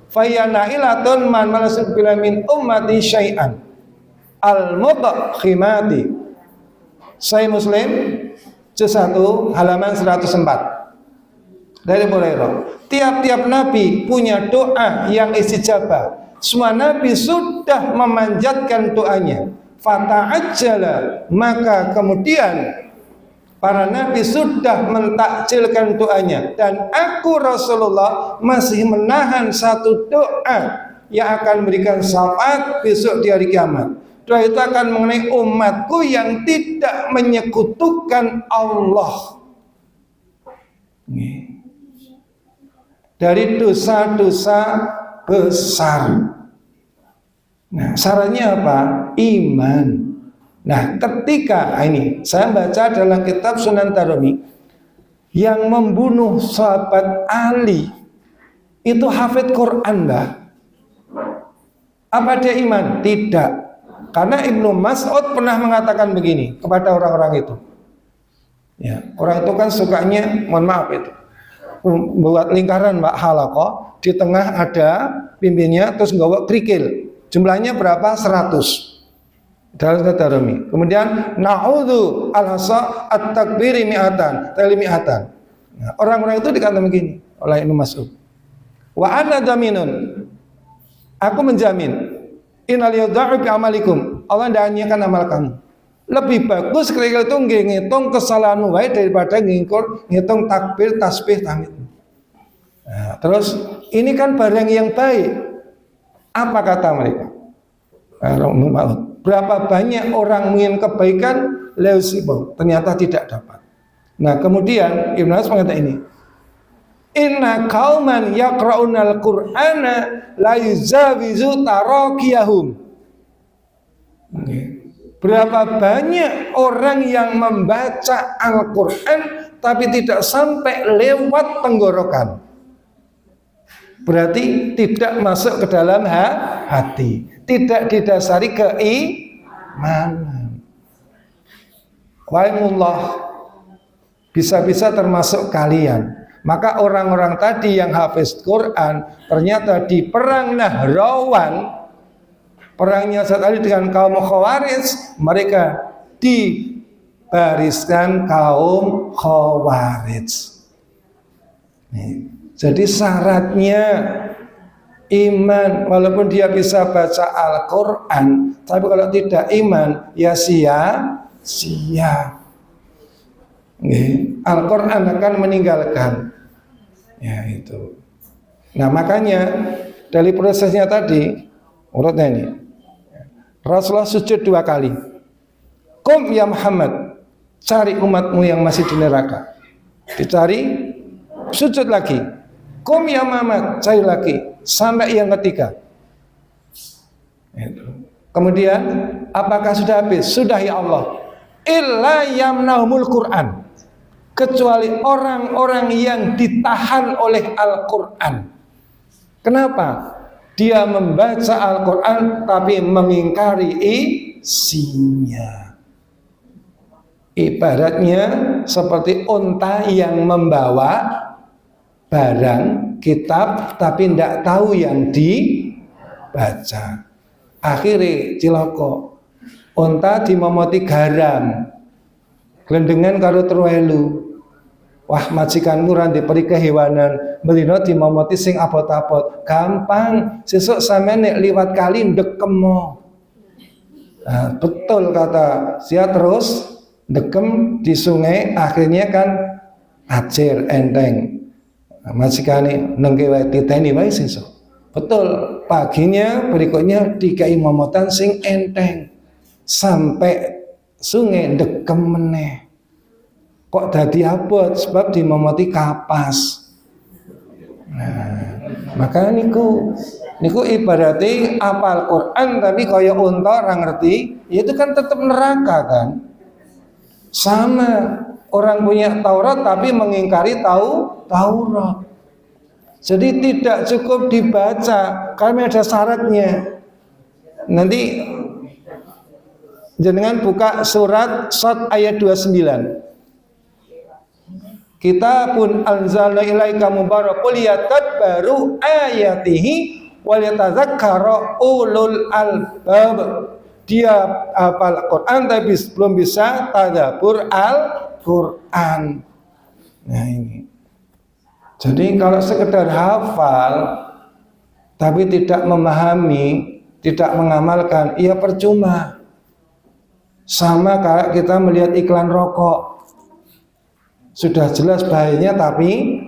Fayana ilatun man malasuk bila min ummati syai'an al-mudkhimati. Sahih Muslim juz 1 halaman 104. Dari Hurairah, tiap-tiap nabi punya doa yang istijabah. Semua nabi sudah memanjatkan doanya. Fata'ajjala, maka kemudian para nabi sudah mentakjilkan doanya, dan aku Rasulullah masih menahan satu doa yang akan memberikan syafaat besok di hari kiamat. Doa itu akan mengenai umatku yang tidak menyekutukan Allah dari dosa-dosa besar. Nah, syaratnya apa? Iman. Nah, ketika ini saya baca dalam kitab Sunan Darimi, yang membunuh sahabat Ali itu hafid Quran, Mbak. Apa dia iman? Tidak. Karena Ibnu Mas'ud pernah mengatakan begini kepada orang-orang itu. Ya, orang itu kan sukanya, mohon maaf itu, buat lingkaran Mbak halaqah, di tengah ada pimpinnya, terus nggawa kerikil. Jumlahnya berapa? 100. Dalam Darimi. Kemudian na'udzu al-hasa at-takbiri mi'atan, tali mi'atan. Nah, orang-orang itu dikatakan begini, oleh Ibnu Mas'ud. Wa ana daminun. Aku menjamin. Innal yad'u bi amalikum. Allah ndanyakan amal kamu. Lebih bagus ketika itu ngitung kesalahan wae daripada ngitung takbir, tasbih, tahmid. Nah, terus ini kan barang yang baik. Apa kata mereka? Berapa banyak orang ingin kebaikan, leusibau, ternyata tidak dapat. Nah, kemudian Ibnu Abbas mengatakan ini. Inna qauman yaqra'unal Qur'ana la yuzawizu tarakiyahum. Berapa banyak orang yang membaca Al-Qur'an tapi tidak sampai lewat tenggorokan. Berarti tidak masuk ke dalam hati, tidak didasari keimanan. Wa'imullah, bisa-bisa termasuk kalian. Maka orang-orang tadi yang hafiz Quran ternyata di perang Nahrawan, perangnya saat ini dengan kaum Khawarij, mereka dibariskan kaum Khawarij. Jadi syaratnya iman, walaupun dia bisa baca Al-Quran, tapi kalau tidak iman, ya sia-sia. Al-Quran akan meninggalkan. Ya itu. Nah makanya dari prosesnya tadi, urutnya ini, Rasulullah sujud 2 kali. Qum ya Muhammad, cari umatmu yang masih di neraka. Dicari, sujud lagi. Qum ya Muhammad, cari lagi. Sampai yang ketiga. Itu. Kemudian, apakah sudah habis? Sudah ya Allah. Illa yamnahumul Qur'an. Kecuali orang-orang yang ditahan oleh Al-Quran. Kenapa? Dia membaca Al-Quran tapi mengingkari isinya. Ibaratnya seperti unta yang membawa barang, kitab, tapi tidak tahu yang dibaca. Akhirnya ciloko, unta dimomoti garam, gelendengan karo terwelu. Wah majikanmu randi peri kehewanan, melino dimomoti sing apot-apot. Gampang, sesuk sampe nek liwat kali ndekemo. Nah, betul kata dia, terus dekem di sungai, akhirnya kan acir enteng. Nah, majikane nengke wae titeni wae sesuk. Betul, paginya berikutnya dikai momotan sing enteng. Sampai sungai dekem meneh. Kok dadi abot? Sebab dimomoti kapas. Nah, maka niku ibarati apal Quran tapi kaya unta ora ngerti, ya itu kan tetap neraka kan. Sama orang punya Taurat tapi mengingkari Taurat. Jadi tidak cukup dibaca, karena ada syaratnya. Nanti jenengan buka surat Shad ayat 29. Kita pun anzalna ilaika mubarakul liyadabbaru ayatihi wal yatadzakkara ulul albab. Dia hafal Quran tapi belum bisa tadabbur Al-Quran. Nah ini. Jadi kalau sekedar hafal tapi tidak memahami, tidak mengamalkan, ya percuma. Sama kayak kita melihat iklan rokok. Sudah jelas bahayanya tapi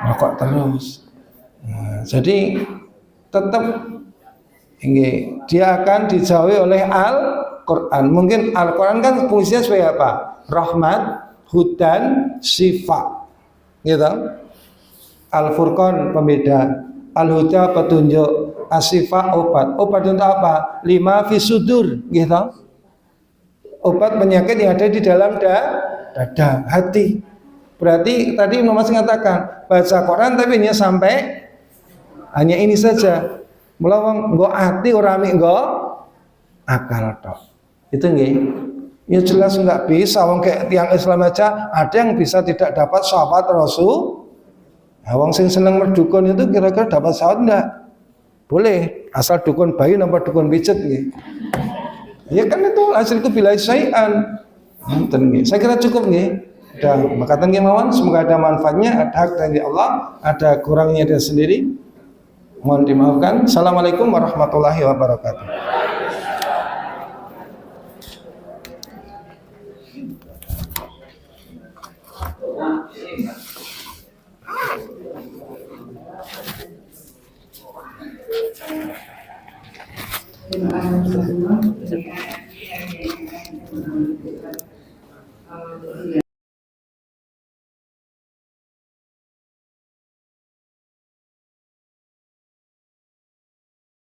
rokok terus. Nah, jadi tetap ini dia akan dijauhi oleh Al-Quran. Mungkin Al-Quran kan fungsinya sebagai apa? Rahmat, hudan, syifa. Gitu. Al-Furqan pembeda, Al-Huda petunjuk, As-Syifa obat. Obat untuk apa? 5 fi sudur, gitu. Obat penyakit yang ada di dalam dada, hati. Berarti tadi Imam Mas mengatakan baca Quran tapi hanya sampai hanya ini saja. Mula wong nggo ati ora mik nggo akal tok. Itu nggih. Ya jelas enggak bisa wong kayak tiang Islam aja ada yang bisa tidak dapat syafaat Rasul. Nah, wong sing seneng merdukun itu kira-kira dapat syafaat enggak? Boleh, asal dukun bayi nomor dukun pijet nggih. Ya kan itu hasil itu bila syai'an. Nonton nggih. Saya kira cukup nggih. Dan makatan kemauan semoga ada manfaatnya, ada hak dari Allah, ada kurangnya dia sendiri. Mohon dimaafkan. Assalamualaikum warahmatullahi wabarakatuh. Terima kasih semua.